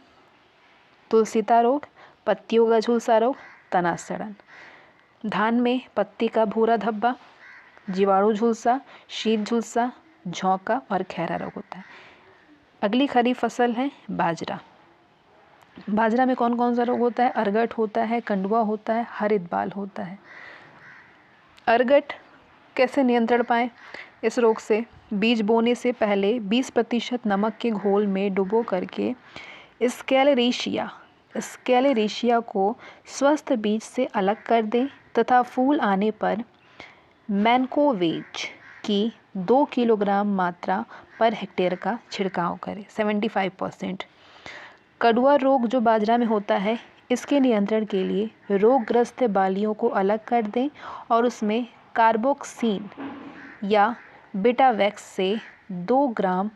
तुलसीता रोग, पत्तियों का झुलसा रोग, तना सड़न। धान में पत्ती का भूरा धब्बा, जीवाणु झुलसा, शीत झुलसा, झोंका और खैरा रोग होता है। अगली खरीफ फसल है बाजरा। बाजरा में कौन कौन सा रोग होता है? अरगट होता है, कंडुआ होता है, हरित बाल होता है। अरगट कैसे नियंत्रण पाएं इस रोग से? बीज बोने से पहले 20% नमक के घोल में डुबो करके स्केलेरेशिया को स्वस्थ बीज से अलग कर दें तथा फूल आने पर मैनकोवेज की 2 किलोग्राम मात्रा पर हेक्टेयर का छिड़काव करें 75%। कड़ुआ रोग जो बाजरा में होता है, इसके नियंत्रण के लिए रोगग्रस्त बालियों को अलग कर दें और उसमें कार्बोक्सिन या बेटावैक्स से 2 ग्राम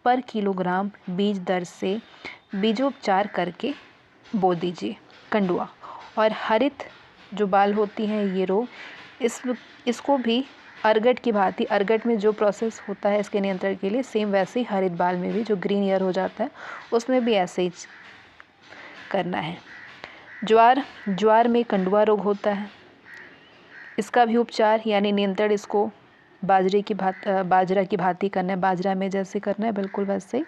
पर किलोग्राम बीज दर से बीजोपचार करके बो दीजिए। कंडुआ और हरित जो बाल होती हैं ये रोग, इसको भी अरगट की भांति, अरगट में जो प्रोसेस होता है इसके नियंत्रण के लिए सेम वैसे ही हरित बाल में भी जो ग्रीन ईयर हो जाता है उसमें भी ऐसे ही करना है। ज्वार में कंडुआ रोग होता है, इसका भी उपचार यानी नियंत्रण इसको बाजरा की भांति करना है, बाजरा में जैसे करना है बिल्कुल वैसे ही।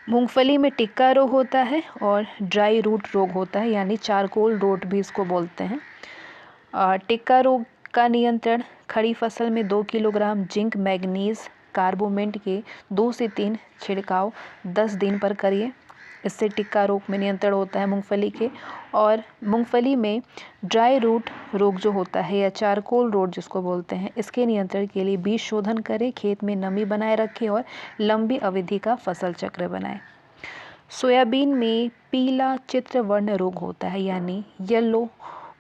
मूंगफली में टिक्का रोग होता है और ड्राई रूट रोग होता है यानी चारकोल रोट भी इसको बोलते हैं। टिक्का रोग का नियंत्रण खड़ी फसल में 2 किलोग्राम जिंक मैग्नीज कार्बोमेट के 2 से 3 छिड़काव 10 दिन पर करिए, इससे टिक्का रोग में नियंत्रण होता है मूंगफली के। और मूंगफली में ड्राई रूट रोग जो होता है या चारकोल रोग जिसको बोलते हैं, इसके नियंत्रण के लिए बीज शोधन करें, खेत में नमी बनाए रखें और लंबी अवधि का फसल चक्र बनाएं। सोयाबीन में पीला चित्रवर्ण रोग होता है यानी येलो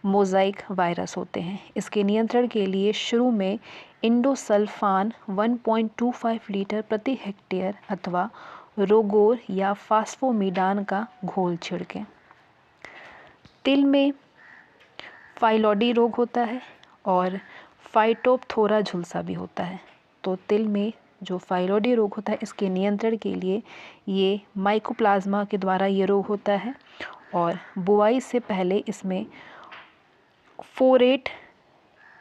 मोज़ाइक वायरस होते हैं, इसके नियंत्रण के लिए शुरू में इंडोसल्फान 1.25 लीटर प्रति हेक्टेयर अथवा रोगोर या फास्फोमिडान का घोल छिड़कें। तिल में फाइलोडी रोग होता है और फाइटोप्थोरा झुलसा भी होता है। तो तिल में जो फाइलोडी रोग होता है इसके नियंत्रण के लिए ये माइकोप्लाज्मा के द्वारा ये रोग होता है और बुआई से पहले इसमें फोरेट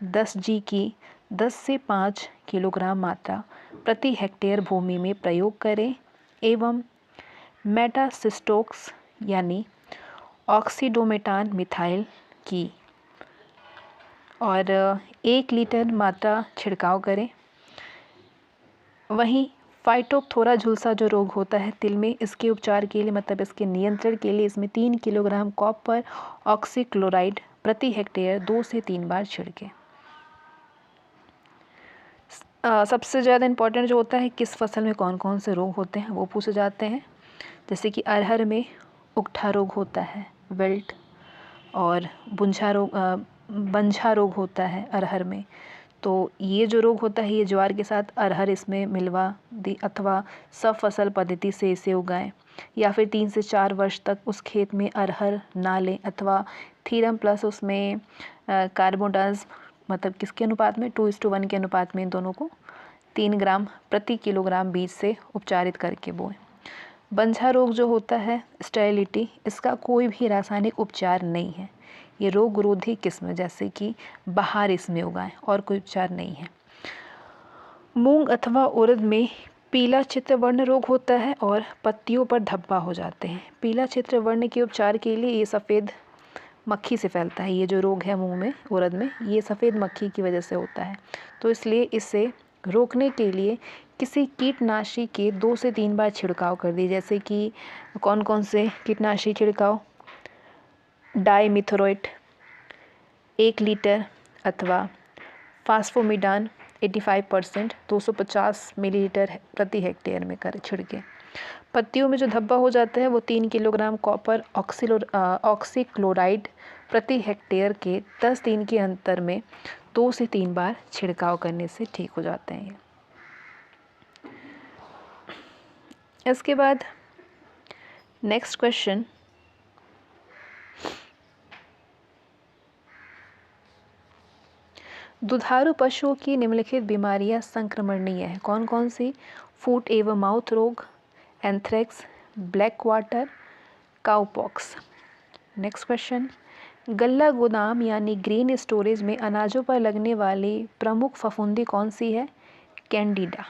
10G की 10 से 5 किलोग्राम मात्रा प्रति हेक्टेयर भूमि में प्रयोग करें एवं मेटासिस्टोक्स यानी ऑक्सीडोमेटान मिथाइल की और 1 लीटर मात्रा छिड़काव करें। वहीं फाइटोप्थोरा झुलसा जो रोग होता है तिल में, इसके उपचार के लिए मतलब इसके नियंत्रण के लिए इसमें 3 किलोग्राम कॉपर ऑक्सीक्लोराइड प्रति हेक्टेयर 2 से 3 बार छिड़कें। सबसे ज़्यादा इम्पोर्टेंट जो होता है किस फसल में कौन कौन से रोग होते हैं वो पूछे जाते हैं। जैसे कि अरहर में उकठा रोग होता है, विल्ट, और बंझा रोग होता है अरहर में। तो ये जो रोग होता है ये ज्वार के साथ अरहर इसमें मिलवा दी, अथवा सब फसल पद्धति से इसे उगाएं, या फिर 3 से 4 वर्ष तक उस खेत में अरहर ना लें, अथवा थीरम प्लस उसमें कार्बोडाज, मतलब किसके अनुपात में, 2:1 के अनुपात में इन दोनों को 3 ग्राम प्रति किलोग्राम बीज से उपचारित करके बोएं। बंझा रोग जो होता है, स्टेरिलिटी, इसका कोई भी रासायनिक उपचार नहीं है। ये रोग रोधी किस्म जैसे कि बहार इसमें उगाएं और कोई उपचार नहीं है। मूंग अथवा उड़द में पीला चित्रवर्ण रोग होता है और पत्तियों पर धब्बा हो जाते हैं। पीला चित्रवर्ण के उपचार के लिए ये सफ़ेद मक्खी से फैलता है। ये जो रोग है मूंग में, उड़द में, ये सफ़ेद मक्खी की वजह से होता है। तो इसलिए इसे रोकने के लिए किसी कीटनाशी के 2 से 3 बार छिड़काव कर दिए। जैसे कि कौन कौन से कीटनाशी छिड़काव, डाइमिथोएट 1 लीटर, अथवा फास्फोमिडान 85% 250 मिलीलीटर प्रति हेक्टेयर में कर छिड़के। पत्तियों में जो धब्बा हो जाता है वो 3 किलोग्राम कॉपर ऑक्सीक्लोराइड प्रति हेक्टेयर के 10 दिन के अंतर में 2 से 3 बार छिड़काव करने से ठीक हो जाते हैं। इसके बाद नेक्स्ट क्वेश्चन, दुधारू पशुओं की निम्नलिखित बीमारियां संक्रमणीय हैं। कौन कौन सी? फूट एवं माउथ रोग, anthrax, black water, cowpox. Next question, गल्ला गोदाम यानी ग्रेन स्टोरेज में अनाजों पर लगने वाली प्रमुख फफूंदी कौन सी है? कैंडिडा।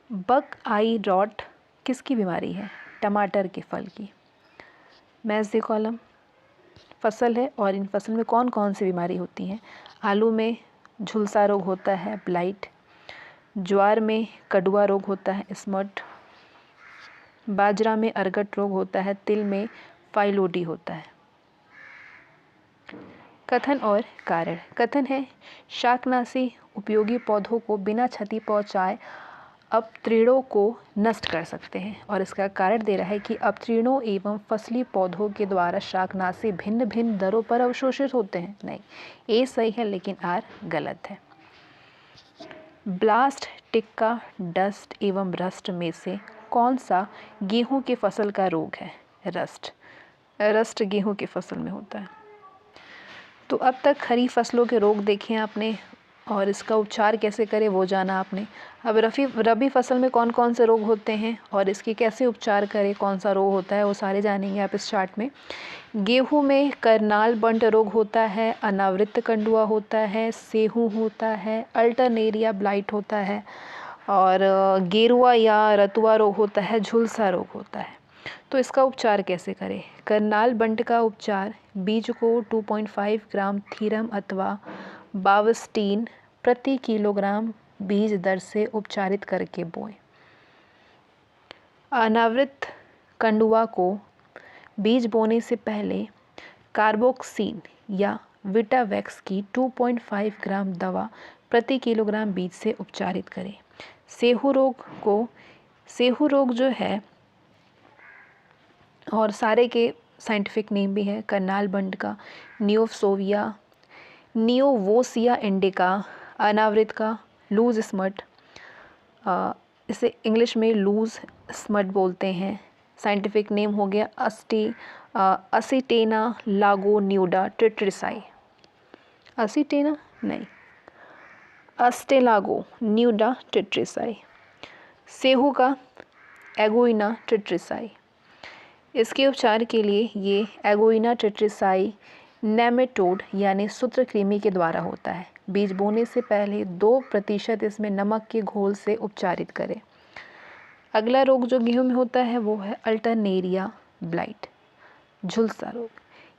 बग आई रॉट किसकी बीमारी है? टमाटर के फल की। मेज़ोकॉलम फसल है और इन फसल में कौन कौन सी बीमारी होती हैं? आलू में झुलसा रोग होता है, ब्लाइट। ज्वार में कड़ुआ रोग होता है, स्मट। बाजरा में अरगट रोग होता है, तिल में फाइलोडी होता है। कथन और कारण। कथन है, शाकनाशी उपयोगी पौधों को बिना क्षति पहुंचाए अपतृणों को नष्ट कर सकते हैं। और इसका कारण दे रहा है कि अपतृणों एवं फसली पौधों के द्वारा शाकनाशी भिन्न भिन्न दरों पर अवशोषित होते हैं। नहीं, ए सही है लेकिन आर गलत है। ब्लास्ट, टिक्का, डस्ट एवं रस्ट में से कौन सा गेहूं की फसल का रोग है? रस्ट गेहूं की फसल में होता है। तो अब तक खरीफ फसलों के रोग देखे आपने और इसका उपचार कैसे करें वो जाना आपने। अब रबी फसल में कौन कौन से रोग होते हैं और इसके कैसे उपचार करें, कौन सा रोग होता है वो सारे जानेंगे आप इस चार्ट में। गेहूं में करनाल बंट रोग होता है, अनावृत कंडुआ होता है, सेहू होता है, अल्टरनेरिया ब्लाइट होता है, और गेरुआ या रतुआ रोग होता है, झुलसा रोग होता है। तो इसका उपचार कैसे करें? करनाल बंट का उपचार, बीज को 2.5 ग्राम थीरम अथवा बावस्टीन प्रति किलोग्राम बीज दर से उपचारित करके बोएं। अनावृत कंडुआ को बीज बोने से पहले कार्बोक्सिन या विटावैक्स की 2.5 ग्राम दवा प्रति किलोग्राम बीज से उपचारित करें। सेहू रोग जो है, और सारे के साइंटिफिक नेम भी है करनाल बंट का, नियोवोसिया इंडिका, अनावृत का लूज स्मट, इसे इंग्लिश में लूज स्मट बोलते हैं। साइंटिफिक नेम हो गया असिटेना लागोन्यूडा टेट्रिसाई। असिटेना नहीं, अस्टेलागो न्यूडा टेट्रिसाई। सेहू का एगोइना टेट्रिसाई। इसके उपचार के लिए ये एगोइना टेट्रिसाई नेमेटोड यानी सूत्रकृमि के द्वारा होता है। बीज बोने से पहले 2% इसमें नमक के घोल से उपचारित करें। अगला रोग जो गेहूं में होता है वो है अल्टरनेरिया ब्लाइट, झुलसा रोग।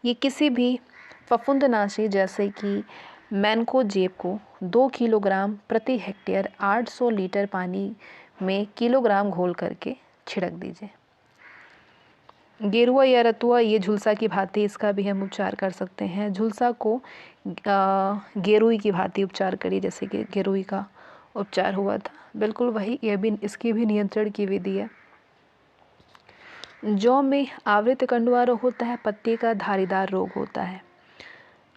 ये किसी भी फफूंदनाशी जैसे कि मैनकोजेब को 2 किलोग्राम प्रति हेक्टेयर 800 लीटर पानी में किलोग्राम घोल करके छिड़क दीजिए। गेरुआ या रतुआ, ये झुलसा की भांति इसका भी हम उपचार कर सकते हैं। झुलसा को गेरुई की भांति उपचार करिए, जैसे कि गेरुई का उपचार हुआ था। बिल्कुल वही, ये भी, इसकी भी नियंत्रण की विधि है। जौ में आवृत कंडुआ रोग होता है, पत्ती का धारीदार रोग होता है।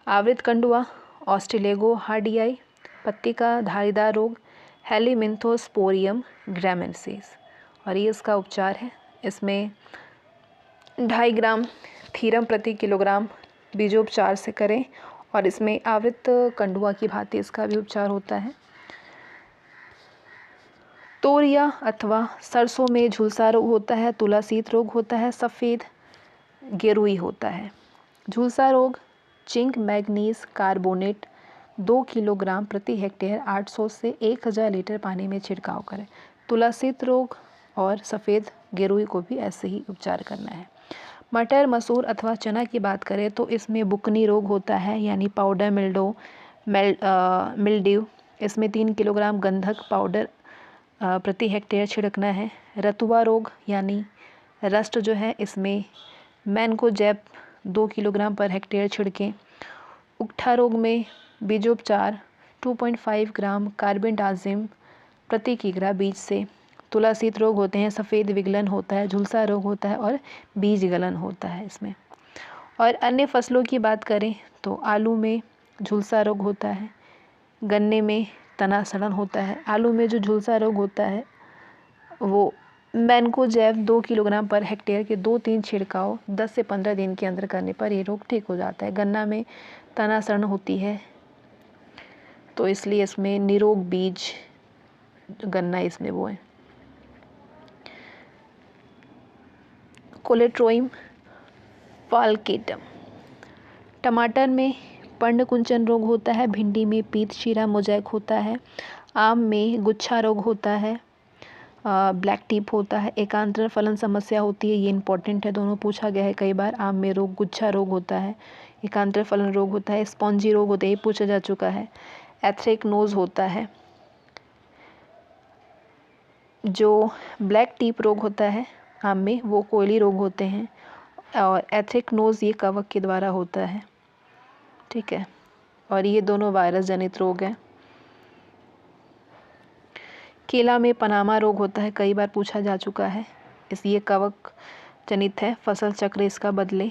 आवृत कंडुआ ऑस्ट्रेलेगो हार्डियाई, पत्ती का धारीदार रोग हेलिमिंथोस्पोरियम ग्रामेंसिस, और ये इसका उपचार है। इसमें 2.5 ग्राम थीरम प्रति किलोग्राम बीजोपचार से करें, और इसमें आवृत कंडुआ की भांति इसका भी उपचार होता है। तोरिया अथवा सरसों में झुलसा रोग होता है, तुलासीत रोग होता है, सफ़ेद गेरुई होता है। झुलसा रोग जिंक मैग्नीज कार्बोनेट 2 किलोग्राम प्रति हेक्टेयर 800 से 1000 लीटर पानी में छिड़काव करें। तुलासीत रोग और सफ़ेद गेरुई को भी ऐसे ही उपचार करना है। मटर, मसूर अथवा चना की बात करें तो इसमें बुकनी रोग होता है, यानी पाउडर मिल्ड्यू। इसमें 3 किलोग्राम गंधक पाउडर प्रति हेक्टेयर छिड़कना है। रतुआ रोग यानी रस्ट जो है, इसमें मैनकोजेब 2 किलोग्राम पर हेक्टेयर छिड़कें। उकठा रोग में बीजोपचार 2.5 ग्राम कार्बेंडाजिम प्रति किग्रा बीज से। तुलासीत रोग होते हैं, सफ़ेद विगलन होता है, झुलसा रोग होता है और बीज गलन होता है इसमें। और अन्य फसलों की बात करें तो आलू में झुलसा रोग होता है, गन्ने में तना सड़न होता है। आलू में जो झुलसा रोग होता है वो मैनकोजेब 2 किलोग्राम पर हेक्टेयर के 2-3 छिड़काव 10 से 15 दिन के अंदर करने पर ये रोग ठीक हो जाता है। गन्ना में तना सड़न होती है, तो इसलिए इसमें निरोग बीज गन्ना इसमें बोएं। कोलेट्रोइम फाल्केटम। टमाटर में पर्णकुंचन रोग होता है, भिंडी में पीत शीरा मोजैक होता है, आम में गुच्छा रोग होता है, ब्लैक टिप होता है, एकांतर फलन समस्या होती है। ये इंपॉर्टेंट है, दोनों पूछा गया है कई बार। आम में रोग गुच्छा रोग होता है, एकांतर फलन रोग होता है, स्पॉन्जी रोग होता है, ये पूछा जा चुका है। एथ्रेक्नोज होता है। जो ब्लैक टिप रोग होता है आम में, वो कोयली रोग होते हैं, और एथ्रेक्नोज ये कवक के द्वारा होता है, ठीक है। और ये दोनों वायरस जनित रोग हैं। केला में पनामा रोग होता है, कई बार पूछा जा चुका है, ये कवक जनित है, फसल चक्र इसका बदले।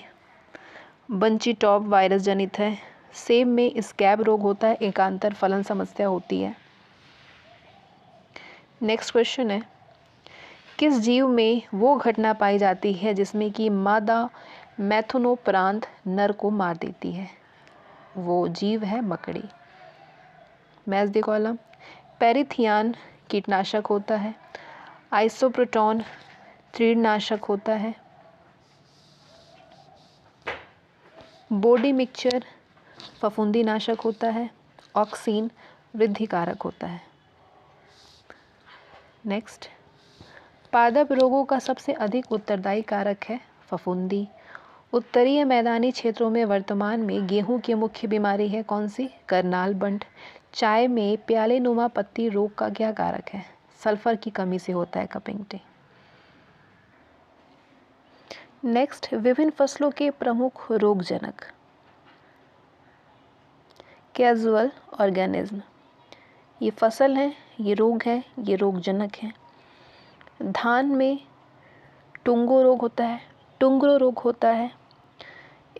बंची टॉप वायरस जनित है। सेब में स्कैब रोग होता है, एकांतर फलन समस्या होती है। नेक्स्ट क्वेश्चन है, किस जीव में वो घटना पाई जाती है जिसमें कि मादा मैथुनोपरांत नर को मार देती है? वो जीव है मकड़ी। Match the column. पेरिथियान कीटनाशक होता है, आइसोप्रोटोन तीड़नाशक होता है, बॉडी मिक्सचर फफूंदी नाशक होता है, ऑक्सीन वृद्धिकारक होता है। नेक्स्ट, पादप रोगों का सबसे अधिक उत्तरदायी कारक है फफूंदी। उत्तरीय मैदानी क्षेत्रों में वर्तमान में गेहूं की मुख्य बीमारी है कौन सी? करनाल बंट। चाय में प्याले नुमा पत्ती रोग का क्या कारक है? सल्फर की कमी से होता है कपिंग टी। नेक्स्ट, विभिन्न फसलों के प्रमुख रोगजनक। कैजुअल ऑर्गेनिज्म, ये फसल है, ये रोग है, ये रोगजनक है। धान में टुंगो रोग होता है, टुंगरो रोग होता है।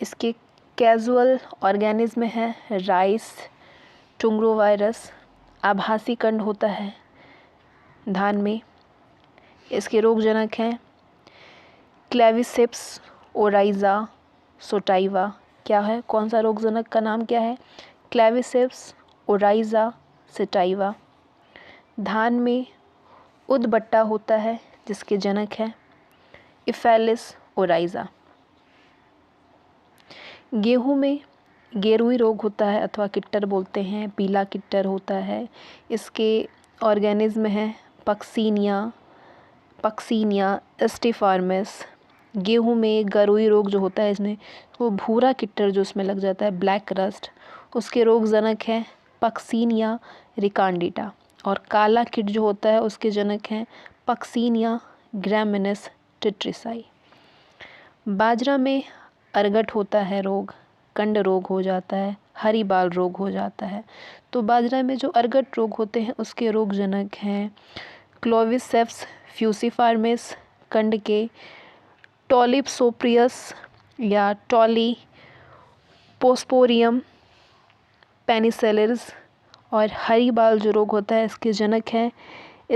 इसके कैजुअल ऑर्गेनिज्म है राइस टुंगरो वायरस। आभासी कंड होता है धान में। इसके रोगजनक हैं क्लेविसेप्स ओराइजा सोटाइवा। क्या है, कौन सा रोगजनक का नाम क्या है? Claviceps oryzae sativa. धान में उदबट्टा होता है जिसके जनक है इफेलिस ओराइजा। गेहूं में गेरुई रोग होता है अथवा किट्टर बोलते हैं, पीला किट्टर होता है। इसके ऑर्गेनिज्म हैं पक्सीनिया स्टिफार्मिस। गेहूं में गरुई रोग जो होता है, इसमें वो भूरा किट्टर जो इसमें लग जाता है, ब्लैक रस्ट, उसके रोगजनक है पक्सीनिया रिकांडिटा। और काला किट जो होता है उसके जनक हैं पक्सीनिया ग्रामिनेस टिट्रिसाई। बाजरा में अरगट होता है रोग, कंड रोग हो जाता है, हरी बाल रोग हो जाता है। तो बाजरा में जो अर्गट रोग होते हैं उसके रोग जनक हैं क्लोविसेप्स फ्यूसिफार्मिस कंड के, टोलिप्सोप्रियस या टॉली पोस्पोरियम पेनिसेलिस, और हरी बाल जो रोग होता है इसके जनक हैं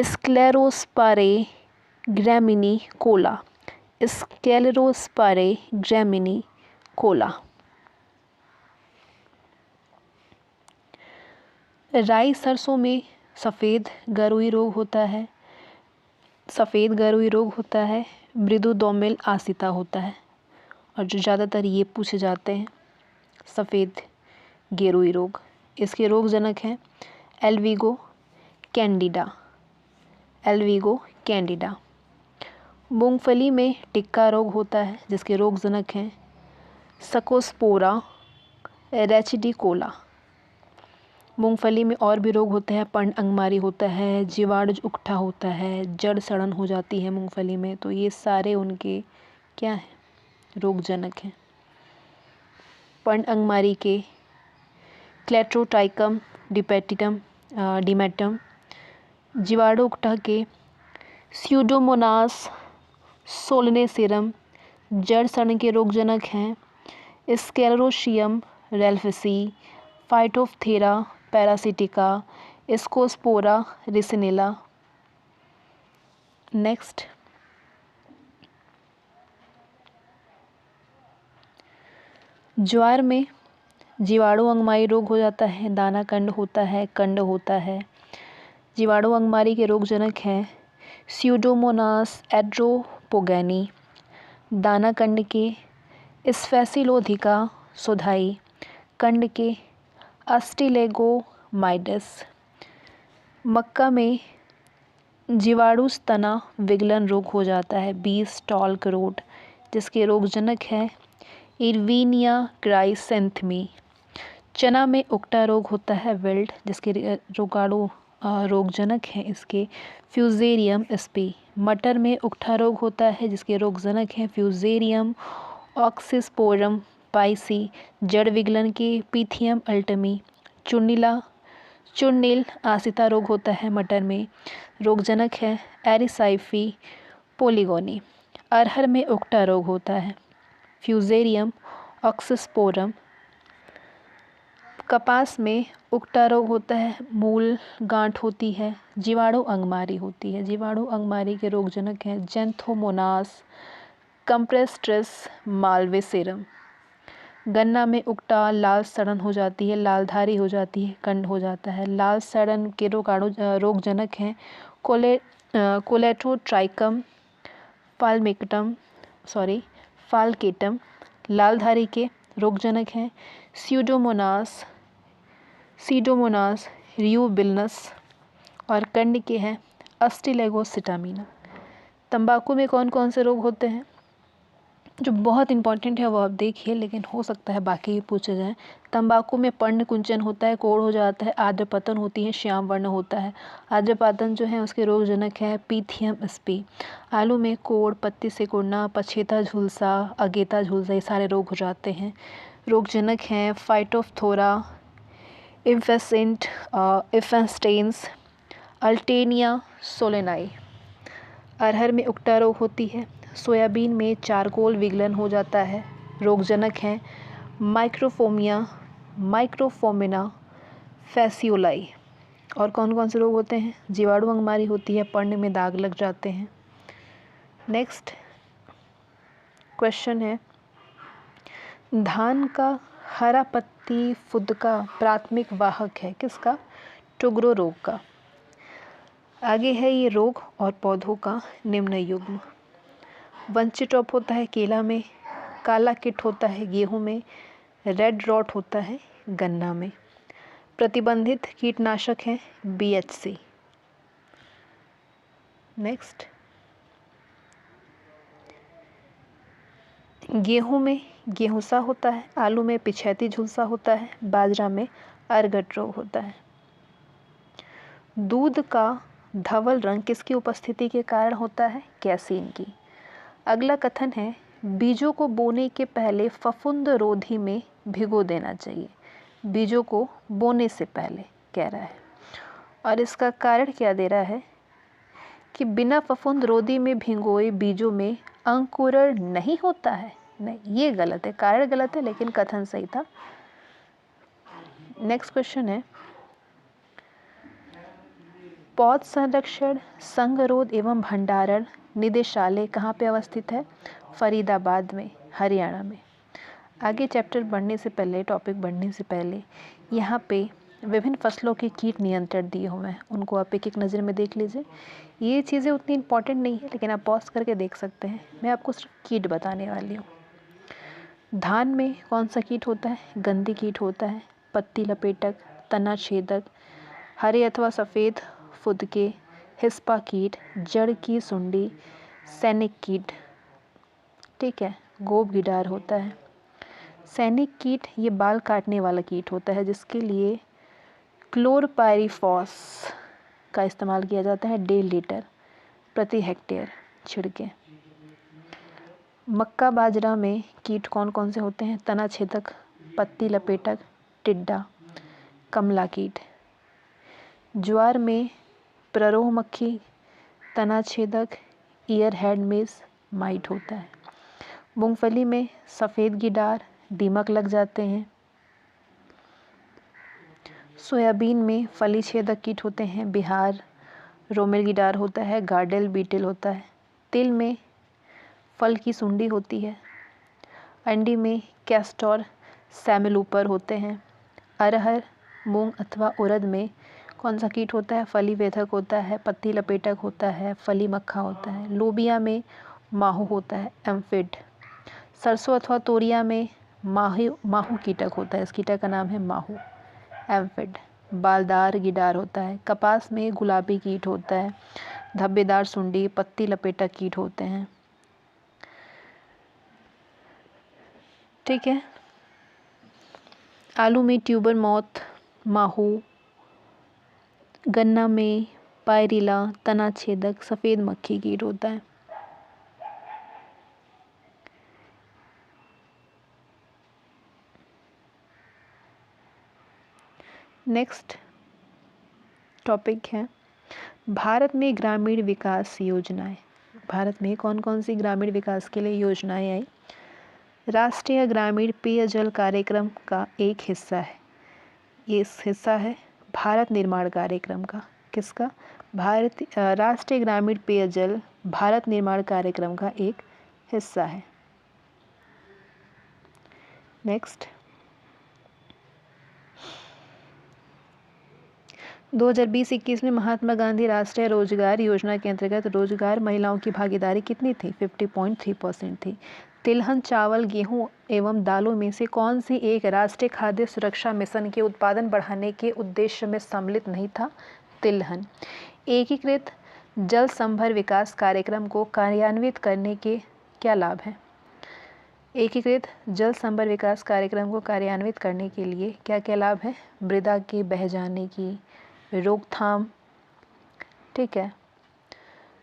स्क्लेरोस्पारे ग्रैमिनी कोला, स्क्लेरोस्पारे ग्रैमिनी कोला। राई सरसों में सफ़ेद गरुई रोग होता है, सफ़ेद गरुई रोग होता है, मृदुदोमिल आसिता होता है, और जो ज़्यादातर ये पूछे जाते हैं सफ़ेद गेरुई रोग। इसके रोग जनक हैं एल्विगो कैंडिडा, एल्विगो कैंडिडा। मूंगफली में टिक्का रोग होता है जिसके रोग जनक हैं स्कोस्पोरा रेचिडिकोला। मूंगफली में और भी रोग होते हैं, पंड अंगमारी होता है, जीवाणु उकठा होता है, जड़ सड़न हो जाती है मूंगफली में। तो ये सारे उनके क्या हैं, रोग जनक हैं। पंड अंगमारी के क्लेट्रोटाइकम डिपेटिटम डिमेटम, जीवाणु उकठा के स्यूडोमोनास सोलनेसिरम, जड़ सड़न के रोग जनक हैं स्क्लेरोशियम रेल्फसी, फाइटोप्थेरा पैरासिटिका, स्कोस्पोरा रिसिनेला। नेक्स्ट, ज्वार में जीवाणु अंगमारी रोग हो जाता है, दाना कंड होता है, कंड होता है। जीवाणु अंगमारी के रोग जनक हैं स्यूडोमोनास एड्रोपोगैनी, दाना कंड के स्फैसिलोधिका सोधाई, कंड के अस्टिलेगोमाइडस। मक्का में जीवाणु तना विगलन रोग हो जाता है, बी स्टॉल्क रोग, जिसके रोग जनक है इरविनिया क्राइसेंथमी। चना में उकटा रोग होता है विल्ट, जिसके रोगाणु रोग जनक हैं इसके फ्यूजेरियम स्पी। मटर में उकठा रोग होता है जिसके रोग जनक हैं फ्यूजेरियम ऑक्सिस्पोरम पाइसी, जड़ विगलन के पीथियम अल्टमी। चुर्नील आसिता रोग होता है मटर में, रोग जनक है एरिसाइफी पोलिगोनी। अरहर में उकटा रोग होता है फ्यूजेरियम ऑक्सिस्पोरम। कपास में उकटा रोग होता है, मूल गांठ होती है, जीवाणु अंगमारी होती है। जीवाणु अंगमारी के रोग जनक हैं जेंथोमोनास कंप्रेस्ट्रेस मालवेसेरम। गन्ना में उकटा लाल सड़न हो जाती है, लालधारी हो जाती है, कंड हो जाता है। लाल सड़न के रोग जनक हैं कोलेटोट्राइकम फाल्केटम। लालधारी के रोग जनक हैं सीडोमोनास रियूबिलनस, और कंड के हैं अस्टिलेगोसिटामिना। तंबाकू में कौन कौन से रोग होते हैं, जो बहुत इंपॉर्टेंट है वो आप देखिए, लेकिन हो सकता है बाकी पूछे जाएं। तंबाकू में पर्ण कुंचन होता है, कोढ़ हो जाता है, आर्द्रपतन होती है, श्याम वर्ण होता है। आर्द्रपतन जो है उसके रोग जनक है पीथियम स्पी। आलू में कोढ़, पत्ती से कोड़ना, पछेता झुलसा, अगेता झुलसा, ये सारे रोग हो जाते हैं। रोग जनक हैं फाइटोफ्थोरा इन्फेस्टेंस अल्टेनिया सोलेनाई। अरहर में उकटा रोग होती है। सोयाबीन में चारकोल विगलन हो जाता है, रोग जनक हैं माइक्रोफोमिना फैसियोलाई। और कौन कौन से रोग होते हैं, जीवाणु अंगमारी होती है, पर्ण में दाग लग जाते हैं। नेक्स्ट क्वेश्चन है, धान का हरा पत्ती फुदका प्राथमिक वाहक है किसका, टुगरो रोग का। आगे है ये रोग और पौधों का निम्न युग्म। वंचिटॉप होता है केला में, काला किट होता है गेहूं में, रेड रॉट होता है गन्ना में। प्रतिबंधित कीटनाशक है BHC। नेक्स्ट, गेहूं में गेहूंसा होता है, आलू में पिछैती झुलसा होता है, बाजरा में अर्गट रोग होता है। दूध का धवल रंग किसकी उपस्थिति के कारण होता है, कैसीन की। अगला कथन है बीजों को बोने के पहले फफूंद रोधी में भिगो देना चाहिए। बीजों को बोने से पहले कह रहा है। और इसका कारण क्या दे रहा है कि बिना फफूंद रोधी में भिगोए बीजों में अंकुरण नहीं होता है। नहीं, ये गलत है, कारण गलत है लेकिन कथन सही था। नेक्स्ट क्वेश्चन है, पौध संरक्षण संगरोध एवं भंडारण निदेशालय कहाँ पे अवस्थित है? फरीदाबाद में, हरियाणा में। आगे चैप्टर बढ़ने से पहले, टॉपिक बढ़ने से पहले यहाँ पे विभिन्न फसलों के कीट नियंत्रण दिए हुए हैं, उनको आप एक एक नज़र में देख लीजिए। ये चीज़ें उतनी इम्पॉर्टेंट नहीं है लेकिन आप पॉज करके देख सकते हैं। मैं आपको सिर्फ कीट बताने वाली हूँ। धान में कौन सा कीट होता है? गंधी कीट होता है, पत्ती लपेटक, तना छेदक, हरे अथवा सफ़ेद फुदके, हिस्पा कीट, जड़ की सुंडी, सैनिक कीट। ठीक है, गोब गिडार होता है। सैनिक कीट ये बाल काटने वाला कीट होता है जिसके लिए क्लोरपायरीफॉस का इस्तेमाल किया जाता है 1.5 लीटर प्रति हेक्टेयर छिड़के। मक्का बाजरा में कीट कौन कौन से होते हैं? तना छेदक, पत्ती लपेटक, टिड्डा, कमला कीट। ज्वार में प्ररोह मक्खी, तना छेदक, ईयर हेड मेस, माइट होता है। मूंगफली में सफ़ेद गिडार, दीमक लग जाते हैं। सोयाबीन में फली छेदक कीट होते हैं, बिहार रोमेल गिडार होता है, गार्डेल बीटल होता है। तिल में फल की सुंडी होती है। अंडी में कैस्टोर सैमेलूपर होते हैं। अरहर, मूंग अथवा उड़द में कौन सा कीट होता है? फली वेधक होता है, पत्ती लपेटक होता है, फली मक्खा होता है। लोबिया में माहू होता है, एम्फिड। सरसों अथवा तोरिया में माहू कीटक होता है, इस कीटक का नाम है माहू, एम्फिड। बालदार गिडार होता है। कपास में गुलाबी कीट होता है, धब्बेदार सुंडी, पत्ती लपेटक कीट होते हैं। ठीक है, आलू में ट्यूबर मॉथ, माहू। गन्ना में पायरिला, तना छेदक, सफ़ेद मक्खी कीट होता है। नेक्स्ट टॉपिक है भारत में ग्रामीण विकास योजनाएं। भारत में कौन कौन सी ग्रामीण विकास के लिए योजनाएं आई? राष्ट्रीय ग्रामीण पेयजल कार्यक्रम का एक हिस्सा है, ये हिस्सा है भारत निर्माण कार्यक्रम का। किसका? राष्ट्रीय ग्रामीण पेयजल भारत निर्माण कार्यक्रम का एक हिस्सा है। नेक्स्ट, 2020-21 में महात्मा गांधी राष्ट्रीय रोजगार योजना के अंतर्गत रोजगार महिलाओं की भागीदारी कितनी थी? 50.3% थी। तिलहन चावल, गेहूं एवं दालों में से कौन सी एक राष्ट्रीय खाद्य सुरक्षा मिशन के उत्पादन बढ़ाने के उद्देश्य में सम्मिलित नहीं था? तिलहन। एकीकृत जल संभर विकास कार्यक्रम को कार्यान्वित करने के क्या लाभ हैं? एकीकृत जल संभर विकास कार्यक्रम को कार्यान्वित करने के लिए क्या क्या लाभ हैं? मृदा के बह जाने की रोकथाम, ठीक है,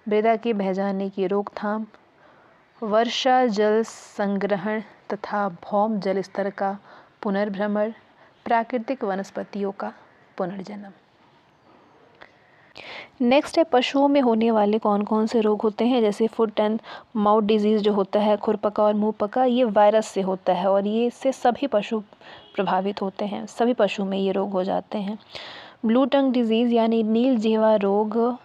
मृदा के बह जाने की रोकथाम, वर्षा जल संग्रहण तथा भौम जल स्तर का पुनर्भ्रमण, प्राकृतिक वनस्पतियों का पुनर्जन्म। नेक्स्ट है पशुओं में होने वाले कौन कौन से रोग होते हैं? जैसे फुट एंड माउथ डिजीज़ जो होता है, खुरपका और मुंह पका, ये वायरस से होता है और ये इससे सभी पशु प्रभावित होते हैं, सभी पशु में ये रोग हो जाते हैं। ब्लू टंग डिजीज़ यानी नील जिह्वा रोग,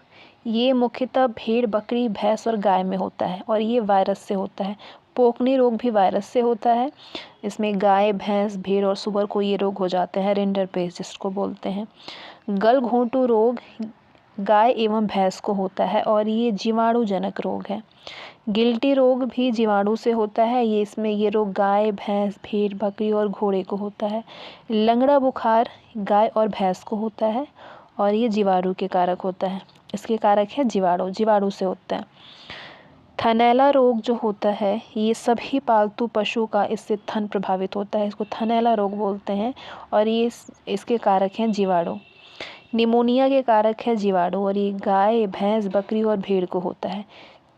ये मुख्यतः भेड़, बकरी, भैंस और गाय में होता है और ये वायरस से होता है। पोकनी रोग भी वायरस से होता है, इसमें गाय, भैंस, भेड़ और सुअर को ये रोग हो जाते हैं, रिंडरपेस्ट जिसको बोलते हैं। गलघोंटू रोग गाय एवं भैंस को होता है और ये जीवाणुजनक रोग है। गिल्टी रोग भी जीवाणु से होता है, ये रोग गाय, भैंस, भेड़, बकरी और घोड़े को होता है। लंगड़ा बुखार गाय और भैंस को होता है और ये जीवाणु के कारक होता है, इसके कारक है जीवाणु से होता है। थनैला रोग जो होता है ये सभी पालतू पशु का, इससे थन प्रभावित होता है, इसको थनैला रोग बोलते हैं और ये इसके कारक हैं जीवाणु। निमोनिया के कारक है जीवाणु और ये गाय, भैंस, बकरी और भेड़ को होता है।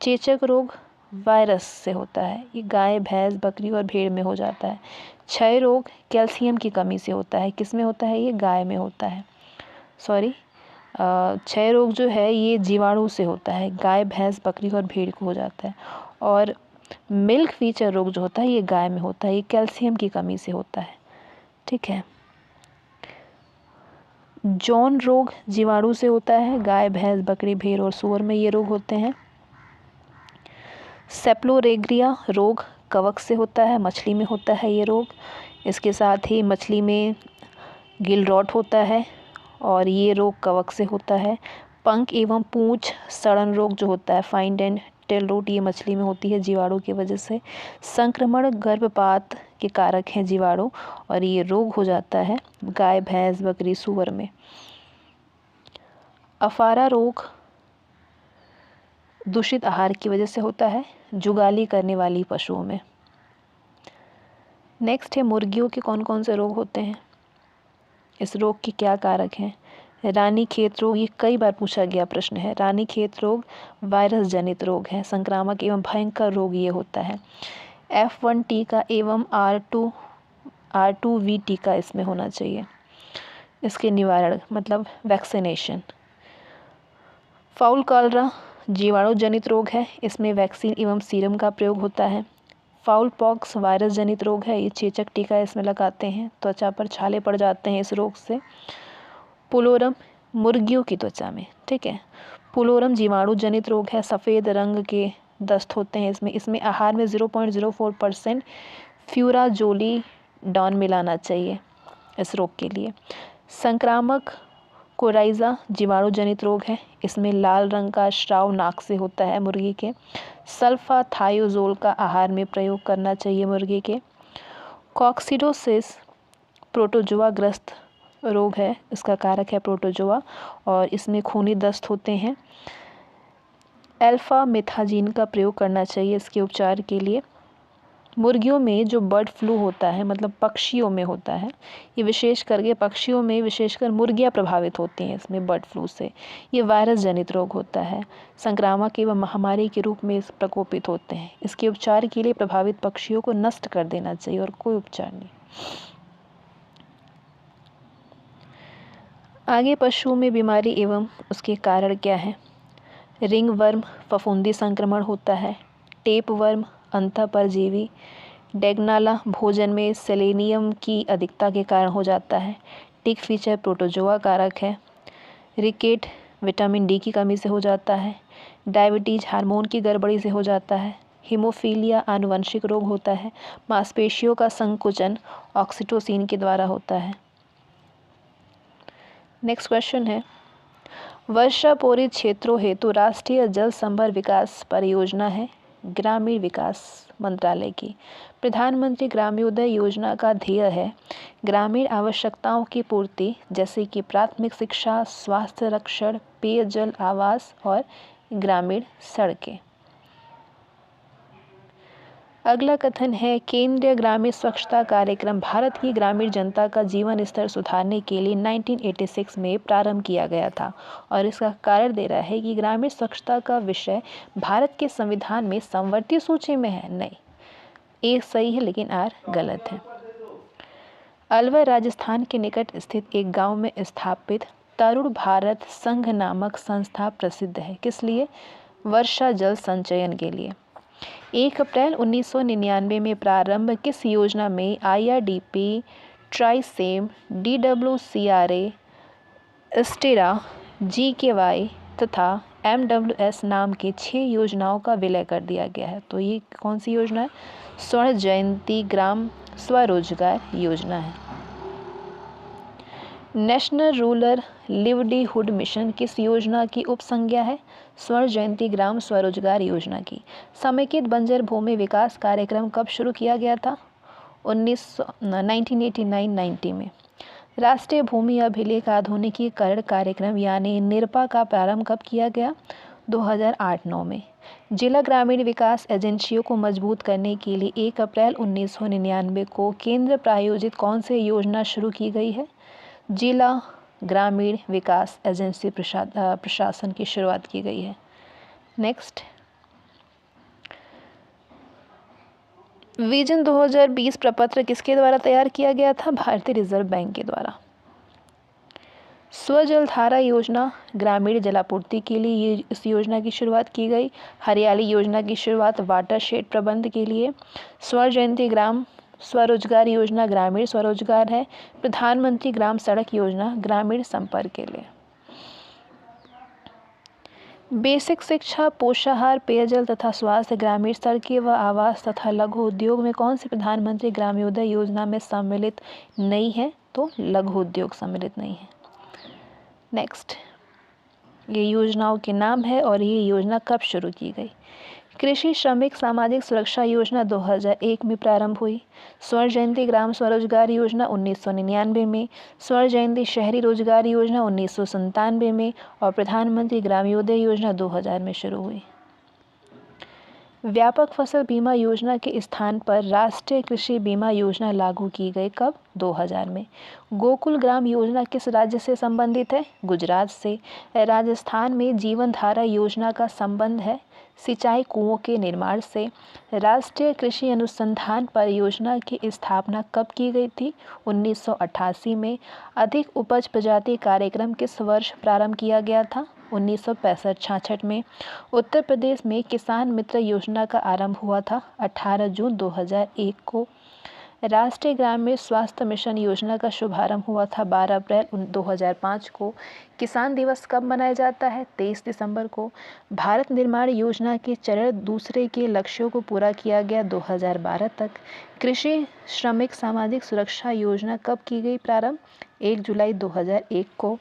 चेचक रोग वायरस से होता है, ये गाय, भैंस, बकरी और भेड़ में हो जाता है। क्षय रोग कैल्शियम की कमी से होता है, किस में होता है, ये गाय में होता है। सॉरी, क्षय रोग जो है ये जीवाणु से होता है, गाय, भैंस, बकरी और भेड़ को हो जाता है। और मिल्क फीचर रोग जो होता है ये गाय में होता है, ये कैल्शियम की कमी से होता है। ठीक है। जॉन रोग जीवाणु से होता है, गाय, भैंस, बकरी, भेड़ और सूअर में ये रोग होते हैं। सेप्लोरेग्रिया रोग कवक से होता है, मछली में होता है ये रोग। इसके साथ ही मछली में गिल रॉट होता है और ये रोग कवक से होता है। पंख एवं पूंछ सड़न रोग जो होता है, फाइंड एंड टेल रूट, ये मछली में होती है जीवाणु की वजह से। संक्रमण गर्भपात के कारक हैं जीवाणु और ये रोग हो जाता है गाय, भैंस, बकरी, सूअर में। अफारा रोग दूषित आहार की वजह से होता है, जुगाली करने वाली पशुओं में। नेक्स्ट है मुर्गियों के कौन कौन से रोग होते हैं, इस रोग के क्या कारक हैं। रानीखेत रोग, ये कई बार पूछा गया प्रश्न है। रानीखेत रोग वायरस जनित रोग है, संक्रामक एवं भयंकर रोग ये होता है। F1 टीका एवं R2V टीका इसमें होना चाहिए, इसके निवारण मतलब वैक्सीनेशन। फाउल कॉलरा जीवाणु जनित रोग है, इसमें वैक्सीन एवं सीरम का प्रयोग होता है। फाउल पॉक्स वायरस जनित रोग है, ये चेचक टीका इसमें लगाते हैं, त्वचा पर छाले पड़ जाते हैं इस रोग से। पुलोरम मुर्गियों की त्वचा में, ठीक है। पुलोरम जीवाणु जनित रोग है, सफ़ेद रंग के दस्त होते हैं इसमें आहार में 0.04% फ्यूराजोलिडॉन मिलाना चाहिए इस रोग के लिए। संक्रामक कोराइजा जीवाणु जनित रोग है, इसमें लाल रंग का स्राव नाक से होता है मुर्गी के। सल्फाथायोजोल का आहार में प्रयोग करना चाहिए मुर्गी के। कॉक्सिडोसिस प्रोटोजोआ ग्रस्त रोग है, इसका कारक है प्रोटोजोआ और इसमें खूनी दस्त होते हैं। अल्फा मिथाजीन का प्रयोग करना चाहिए इसके उपचार के लिए। मुर्गियों में जो बर्ड फ्लू होता है, मतलब पक्षियों में होता है, ये विशेष करके पक्षियों में विशेषकर मुर्गियां प्रभावित होती हैं इसमें बर्ड फ्लू से। ये वायरस जनित रोग होता है, संक्रामक एवं महामारी के रूप में इस प्रकोपित होते हैं। इसके उपचार के लिए प्रभावित पक्षियों को नष्ट कर देना चाहिए और कोई उपचार नहीं। आगे पशुओं में बीमारी एवं उसके कारण क्या है। रिंग वर्म फफूंदी संक्रमण होता है। टेप वर्म अंतः परजीवी। डेगनाला भोजन में सेलेनियम की अधिकता के कारण हो जाता है। टिक फीचर प्रोटोजोआ कारक है। रिकेट विटामिन डी की कमी से हो जाता है। डायबिटीज हार्मोन की गड़बड़ी से हो जाता है। हीमोफीलिया आनुवंशिक रोग होता है। मांसपेशियों का संकुचन ऑक्सीटोसिन के द्वारा होता है। नेक्स्ट क्वेश्चन है, वर्षापूरित क्षेत्रों हेतु राष्ट्रीय जल संभर विकास परियोजना है ग्रामीण विकास मंत्रालय की। प्रधानमंत्री ग्राम्योदय योजना का ध्येय है ग्रामीण आवश्यकताओं की पूर्ति, जैसे कि प्राथमिक शिक्षा, स्वास्थ्य रक्षण, पेयजल, आवास और ग्रामीण सड़कें। अगला कथन है, केंद्रीय ग्रामीण स्वच्छता कार्यक्रम भारत की ग्रामीण जनता का जीवन स्तर सुधारने के लिए 1986 में प्रारंभ किया गया था और इसका कारण दे रहा है कि ग्रामीण स्वच्छता का विषय भारत के संविधान में समवर्ती सूची में है। नहीं, एक सही है लेकिन आर गलत है। अलवर राजस्थान के निकट स्थित एक गाँव में स्थापित तरुण भारत संघ नामक संस्था प्रसिद्ध है, किस लिए, वर्षा जल संचयन के लिए। 1 अप्रैल 1999 में प्रारंभ किस योजना में IRDP, ट्राइसेम, DWCRA, स्टेरा, GKY तथा MWS नाम के 6 योजनाओं का विलय कर दिया गया है। तो ये कौन सी योजना है, स्वर्ण जयंती ग्राम स्वरोजगार योजना है। नेशनल रूरल लिवलीहुड मिशन किस योजना की उपसंज्ञा है, स्वर्ण जयंती ग्राम स्वरोजगार योजना की। समेकित बंजर भूमि विकास कार्यक्रम कब शुरू किया गया था, 1989-90 में। राष्ट्रीय भूमि अभिलेख आधुनिकीकरण कार्यक्रम यानी निरपा का प्रारंभ कब किया गया, 2008-9 में। जिला ग्रामीण विकास एजेंसियों को मजबूत करने के लिए 1 अप्रैल 1999 को केंद्र प्रायोजित कौन सी योजना शुरू की गई है, जिला ग्रामीण विकास एजेंसी प्रशासन की शुरुआत की गई है। नेक्स्ट, विजन 2020 प्रपत्र किसके द्वारा तैयार किया गया था? भारतीय रिजर्व बैंक के द्वारा। स्वजल धारा योजना ग्रामीण जलापूर्ति के लिए इस योजना की शुरुआत की गई। हरियाली योजना की शुरुआत वाटरशेड प्रबंध के लिए। स्वर्ण जयंती ग्राम स्वरोजगार योजना ग्रामीण स्वरोजगार है। प्रधानमंत्री ग्राम सड़क योजना ग्रामीण संपर्क के लिए। बेसिक शिक्षा, पोषाहार, पेयजल तथा स्वास्थ्य, ग्रामीण सड़कें व आवास तथा लघु उद्योग में कौन सी प्रधानमंत्री ग्रामोदय योजना में सम्मिलित नहीं है? तो लघु उद्योग सम्मिलित नहीं है। नेक्स्ट, ये योजनाओं के नाम है और ये योजना कब शुरू की गई? कृषि श्रमिक सामाजिक सुरक्षा योजना 2001 में प्रारंभ हुई। स्वर्ण जयंती ग्राम स्वरोजगार योजना 1999 में, स्वर्ण जयंती शहरी रोजगार योजना 1997 में और प्रधानमंत्री ग्रामोदय योजना 2000 में शुरू हुई। व्यापक फसल बीमा योजना के स्थान पर राष्ट्रीय कृषि बीमा योजना लागू की गई। कब? 2000 में। गोकुल ग्राम योजना किस राज्य से संबंधित है? गुजरात से। राजस्थान में जीवन धारा योजना का संबंध है सिंचाई कुओं के निर्माण से। राष्ट्रीय कृषि अनुसंधान परियोजना की स्थापना कब की गई थी? 1988 में। अधिक उपज प्रजाति कार्यक्रम किस वर्ष प्रारंभ किया गया था? 1965-66 में। उत्तर प्रदेश में किसान मित्र योजना का आरंभ हुआ था 18 जून 2001 को। राष्ट्रीय ग्रामीण स्वास्थ्य मिशन योजना का शुभारंभ हुआ था 12 अप्रैल 2005 को। किसान दिवस कब मनाया जाता है? 23 दिसंबर को। भारत निर्माण योजना के चरण दूसरे के लक्ष्यों को पूरा किया गया 2012 तक। कृषि श्रमिक सामाजिक सुरक्षा योजना कब की गई प्रारंभ? 1 जुलाई 2001 को।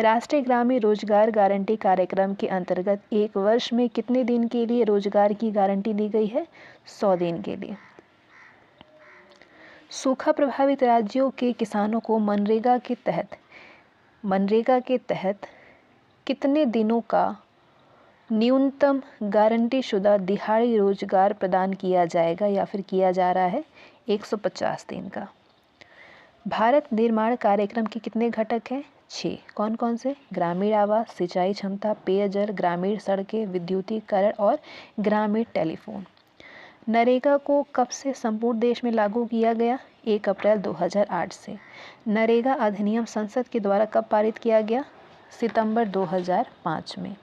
राष्ट्रीय ग्रामीण रोजगार गारंटी कार्यक्रम के अंतर्गत एक वर्ष में कितने दिन के लिए रोजगार की गारंटी दी गई है? 100 दिन के लिए। सूखा प्रभावित राज्यों के किसानों को मनरेगा के तहत कितने दिनों का न्यूनतम गारंटी शुदा दिहाड़ी रोजगार प्रदान किया जाएगा या फिर किया जा रहा है? 150 दिन का। भारत निर्माण कार्यक्रम के कितने घटक हैं? 6। कौन कौन से? ग्रामीण आवास, सिंचाई क्षमता, पेयजल, ग्रामीण सड़कें, विद्युतीकरण और ग्रामीण टेलीफोन। नरेगा को कब से संपूर्ण देश में लागू किया गया? 1 अप्रैल 2008 से। नरेगा अधिनियम संसद के द्वारा कब पारित किया गया? सितंबर 2005 में।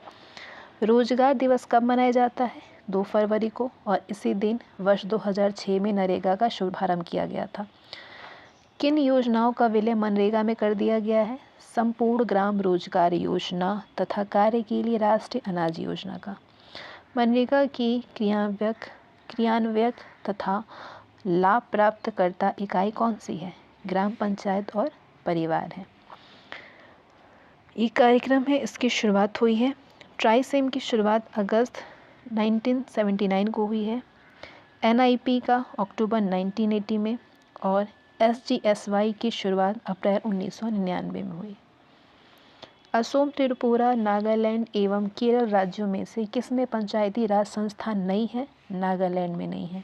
रोजगार दिवस कब मनाया जाता है? 2 फरवरी को और इसी दिन वर्ष 2006 में नरेगा का शुभारंभ किया गया था। किन योजनाओं का विलय मनरेगा में कर दिया गया है? संपूर्ण ग्राम रोजगार योजना तथा कार्य के लिए राष्ट्रीय अनाज योजना का। मनरेगा की क्रियान्वयक तथा लाभ प्राप्त करता इकाई कौन सी है? ग्राम पंचायत और परिवार है। ये कार्यक्रम है, इसकी शुरुआत हुई है। ट्राइसेम की शुरुआत अगस्त 1979 को हुई है। NIP का अक्टूबर 1980 में और SGSY की शुरुआत अप्रैल 1999 में हुई। असम, त्रिपुरा, नागालैंड एवं केरल राज्यों में से किसमें पंचायती राज संस्था नहीं है? नागालैंड में नहीं है।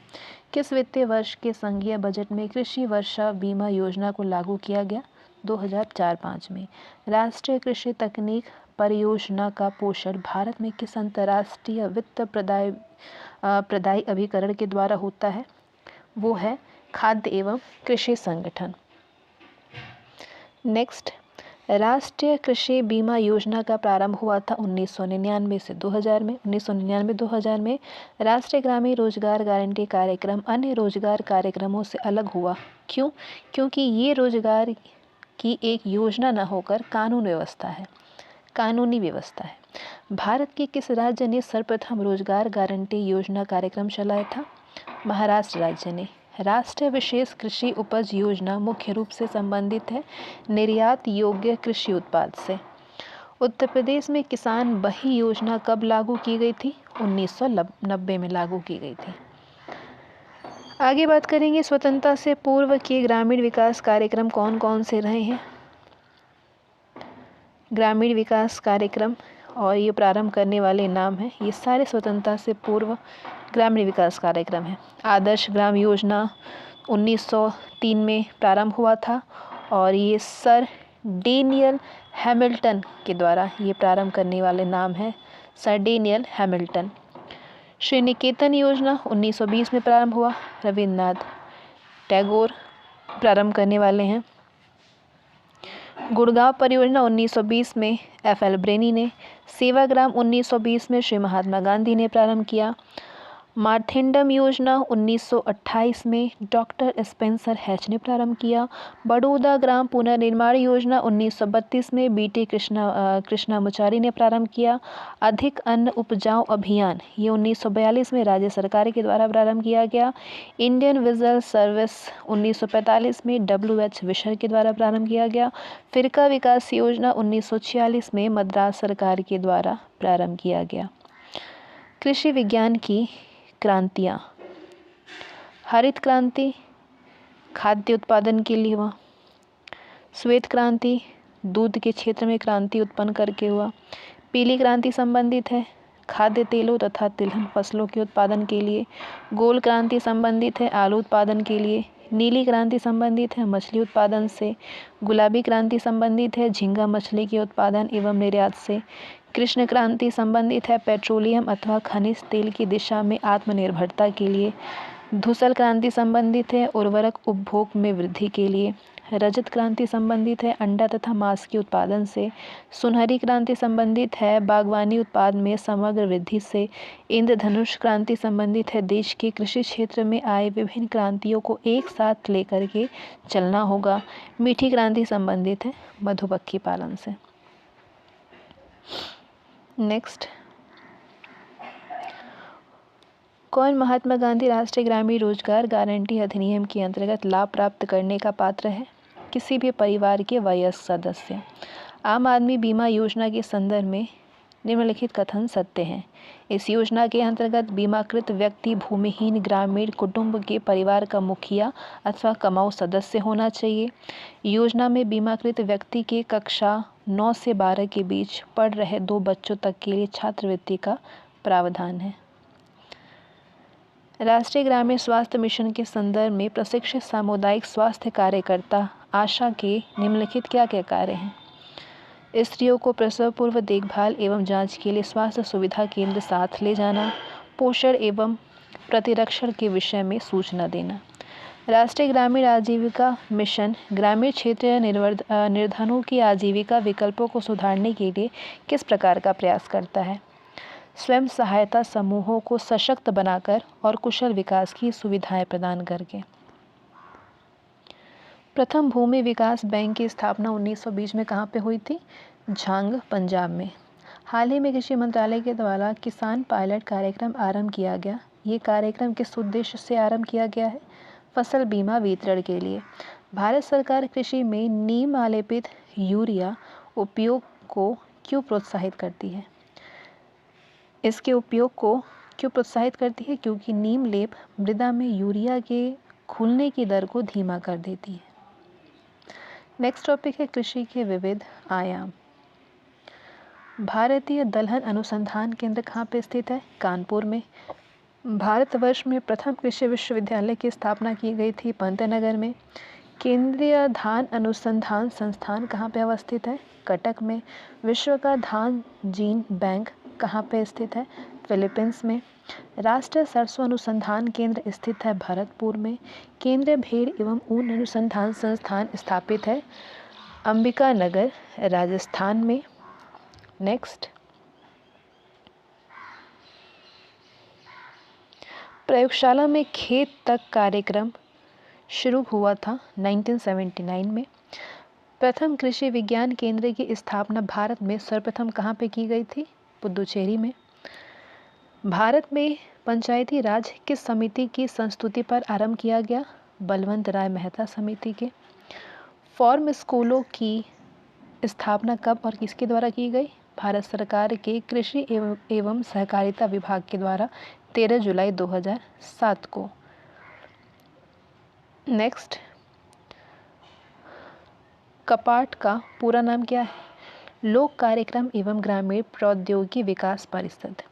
किस वित्तीय वर्ष के संघीय बजट में कृषि वर्षा बीमा योजना को लागू किया गया? 2004-05 में। राष्ट्रीय कृषि तकनीक परियोजना का पोषण भारत में किस अंतर्राष्ट्रीय वित्त प्रदायी अभिकरण के द्वारा होता है? वो है खाद्य एवं कृषि संगठन। नेक्स्ट, राष्ट्रीय कृषि बीमा योजना का प्रारंभ हुआ था 1999 से 2000 में। 1999-2000 में राष्ट्रीय ग्रामीण रोजगार गारंटी कार्यक्रम अन्य रोजगार कार्यक्रमों से अलग हुआ। क्यों? क्योंकि ये रोजगार की एक योजना न होकर कानूनी व्यवस्था है। भारत के किस राज्य ने सर्वप्रथम रोजगार गारंटी योजना कार्यक्रम चलाया था? महाराष्ट्र राज्य ने। राष्ट्रीय विशेष कृषि उपज योजना मुख्य रूप से संबंधित है निर्यात योग्य कृषि उत्पाद से। उत्तर प्रदेश में किसान बही योजना कब लागू की गई थी? 1990 में लागू की गई थी। आगे बात करेंगे स्वतंत्रता से पूर्व के ग्रामीण विकास कार्यक्रम कौन कौन से रहे हैं। ग्रामीण विकास कार्यक्रम और ये प्रारंभ करने वाले नाम हैं, ये सारे स्वतंत्रता से पूर्व ग्रामीण विकास कार्यक्रम है। आदर्श ग्राम योजना 1903 में प्रारंभ हुआ था और ये सर डेनियल हैमिल्टन के द्वारा ये प्रारंभ करने वाले नाम हैं, सर डेनियल हैमिल्टन। श्री निकेतन योजना 1920 में प्रारंभ हुआ, रविन्द्रनाथ टैगोर प्रारंभ करने वाले हैं। गुड़गांव परियोजना 1920 में एफ.एल. ब्रेनी ने, सेवाग्राम 1920 में श्री महात्मा गांधी ने प्रारंभ किया। मार्थिंडम योजना 1928 में डॉक्टर स्पेंसर हैच ने प्रारंभ किया। बड़ौदा ग्राम पुनर्निर्माण योजना 1932 में बी.टी. कृष्णामुचारी ने प्रारंभ किया। अधिक अन्न उपजाऊ अभियान ये 1942 में राज्य सरकार के द्वारा प्रारंभ किया गया। इंडियन विजिल सर्विस 1945 में W.H. विशर के द्वारा प्रारंभ किया गया। फिरका विकास योजना 1946 में मद्रास सरकार के द्वारा प्रारंभ किया गया। कृषि विज्ञान की क्रांतियाँ, हरित क्रांति खाद्य उत्पादन के लिए हुआ, श्वेत क्रांति दूध के क्षेत्र में क्रांति उत्पन्न करके हुआ, पीली क्रांति संबंधित है खाद्य तेलों तथा तिलहन फसलों के उत्पादन के लिए, गोल क्रांति संबंधित है आलू उत्पादन के लिए, नीली क्रांति संबंधित है मछली उत्पादन से, गुलाबी क्रांति संबंधित है झींगा मछली के उत्पादन एवं निर्यात से, कृष्ण क्रांति संबंधित है पेट्रोलियम अथवा खनिज तेल की दिशा में आत्मनिर्भरता के लिए, धूसल क्रांति संबंधित है उर्वरक उपभोग में वृद्धि के लिए, रजत क्रांति संबंधित है अंडा तथा मांस के उत्पादन से, सुनहरी क्रांति संबंधित है बागवानी उत्पाद में समग्र वृद्धि से, इंद्रधनुष क्रांति संबंधित है देश के कृषि क्षेत्र में आए विभिन्न क्रांतियों को एक साथ लेकर के चलना होगा, मीठी क्रांति संबंधित है मधुमक्खी पालन से। नेक्स्ट, कौन महात्मा गांधी राष्ट्रीय ग्रामीण रोजगार गारंटी अधिनियम के अंतर्गत लाभ प्राप्त करने का पात्र है? किसी भी परिवार के वयस्क सदस्य। आम आदमी बीमा योजना के संदर्भ में निम्नलिखित कथन सत्य हैं। इस योजना के अंतर्गत बीमाकृत व्यक्ति भूमिहीन ग्रामीण कुटुंब के परिवार का मुखिया अथवा कमाऊ सदस्य होना चाहिए। योजना में बीमाकृत व्यक्ति के कक्षा 9 से 12 के बीच पढ़ रहे 2 बच्चों तक के लिए छात्रवृत्ति का प्रावधान है। राष्ट्रीय ग्रामीण स्वास्थ्य मिशन के संदर्भ में प्रशिक्षित सामुदायिक स्वास्थ्य कार्यकर्ता आशा के निम्नलिखित क्या क्या कार्य हैं? स्त्रियों को प्रसव पूर्व देखभाल एवं जांच के लिए स्वास्थ्य सुविधा केंद्र साथ ले जाना, पोषण एवं प्रतिरक्षण के विषय में सूचना देना। राष्ट्रीय ग्रामीण आजीविका मिशन ग्रामीण क्षेत्र निर्धनों की आजीविका विकल्पों को सुधारने के लिए किस प्रकार का प्रयास करता है? स्वयं सहायता समूहों को सशक्त बनाकर और कुशल विकास की सुविधाएं प्रदान करके। प्रथम भूमि विकास बैंक की स्थापना 1920 में कहाँ पे हुई थी? झांग, पंजाब में। हाल ही में कृषि मंत्रालय के द्वारा किसान पायलट कार्यक्रम आरंभ किया गया। ये कार्यक्रम किस उद्देश्य से आरंभ किया गया है? फसल बीमा वितरण के लिए। भारत सरकार कृषि में नीम आलेपित यूरिया उपयोग को क्यों प्रोत्साहित करती है? इसके उपयोग को क्यों प्रोत्साहित करती है? क्योंकि नीम लेप मृदा में यूरिया के घुलने की दर को धीमा कर देती है। नेक्स्ट टॉपिक है कृषि के विविध आयाम। भारतीय दलहन अनुसंधान केंद्र कहाँ पे स्थित है? कानपुर में। भारतवर्ष में प्रथम कृषि विश्वविद्यालय की स्थापना की गई थी पंतनगर में। केंद्रीय धान अनुसंधान संस्थान कहाँ पे अवस्थित है? कटक में। विश्व का धान जीन बैंक कहाँ पे स्थित है? फिलीपींस में। राष्ट्रीय सरसों अनुसंधान केंद्र स्थित है भरतपुर में। केंद्रीय भेड़ एवं ऊन अनुसंधान संस्थान स्थापित है अंबिका नगर, राजस्थान में। नेक्स्ट, प्रयोगशाला में खेत तक कार्यक्रम शुरू हुआ था 1979 में। प्रथम कृषि विज्ञान केंद्र की स्थापना भारत में सर्वप्रथम कहाँ पे की गई थी? पुदुचेरी में। भारत में पंचायती राज किस समिति की संस्तुति पर आरंभ किया गया? बलवंत राय मेहता समिति के। फॉर्म स्कूलों की स्थापना कब और किसके द्वारा की गई? भारत सरकार के कृषि एवं सहकारिता विभाग के द्वारा 13 जुलाई 2007 को। नेक्स्ट, कपाट का पूरा नाम क्या है? लोक कार्यक्रम एवं ग्रामीण प्रौद्योगिकी विकास परिषद।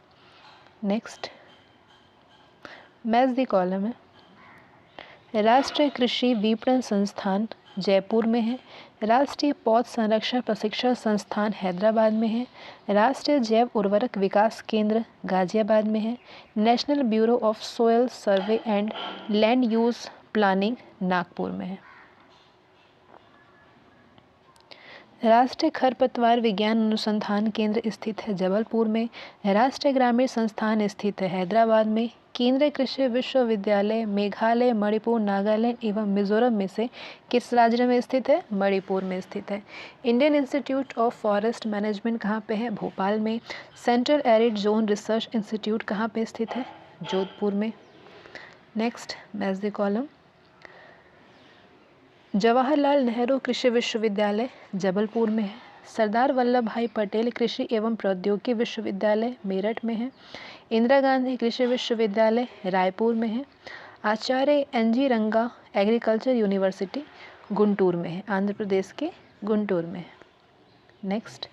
नेक्स्ट, मैच द कॉलम है। राष्ट्रीय कृषि विपणन संस्थान जयपुर में है। राष्ट्रीय पौध संरक्षण प्रशिक्षण संस्थान हैदराबाद में है। राष्ट्रीय जैव उर्वरक विकास केंद्र गाजियाबाद में है। National bureau of soil survey and land use planning Nagpur में है। राष्ट्रीय खरपतवार विज्ञान अनुसंधान केंद्र स्थित है जबलपुर में। राष्ट्रीय ग्रामीण संस्थान स्थित है हैदराबाद में। केंद्रीय कृषि विश्वविद्यालय मेघालय, मणिपुर, नागालैंड एवं मिजोरम में से किस राज्य में स्थित है? मणिपुर में स्थित है। Indian institute of forest management कहाँ पे है? भोपाल में। Central arid zone research institute कहाँ पे स्थित है? जोधपुर में। Next, match the column. Jawaharlal Nehru कृषि विश्वविद्यालय जबलपुर में है। सरदार वल्लभ भाई पटेल कृषि एवं प्रौद्योगिकी विश्वविद्यालय मेरठ में है। इंदिरा गांधी कृषि विश्वविद्यालय रायपुर में है। आचार्य NG रंगा एग्रीकल्चर यूनिवर्सिटी गुंटूर में है, आंध्र प्रदेश के गुंटूर में है। नेक्स्ट,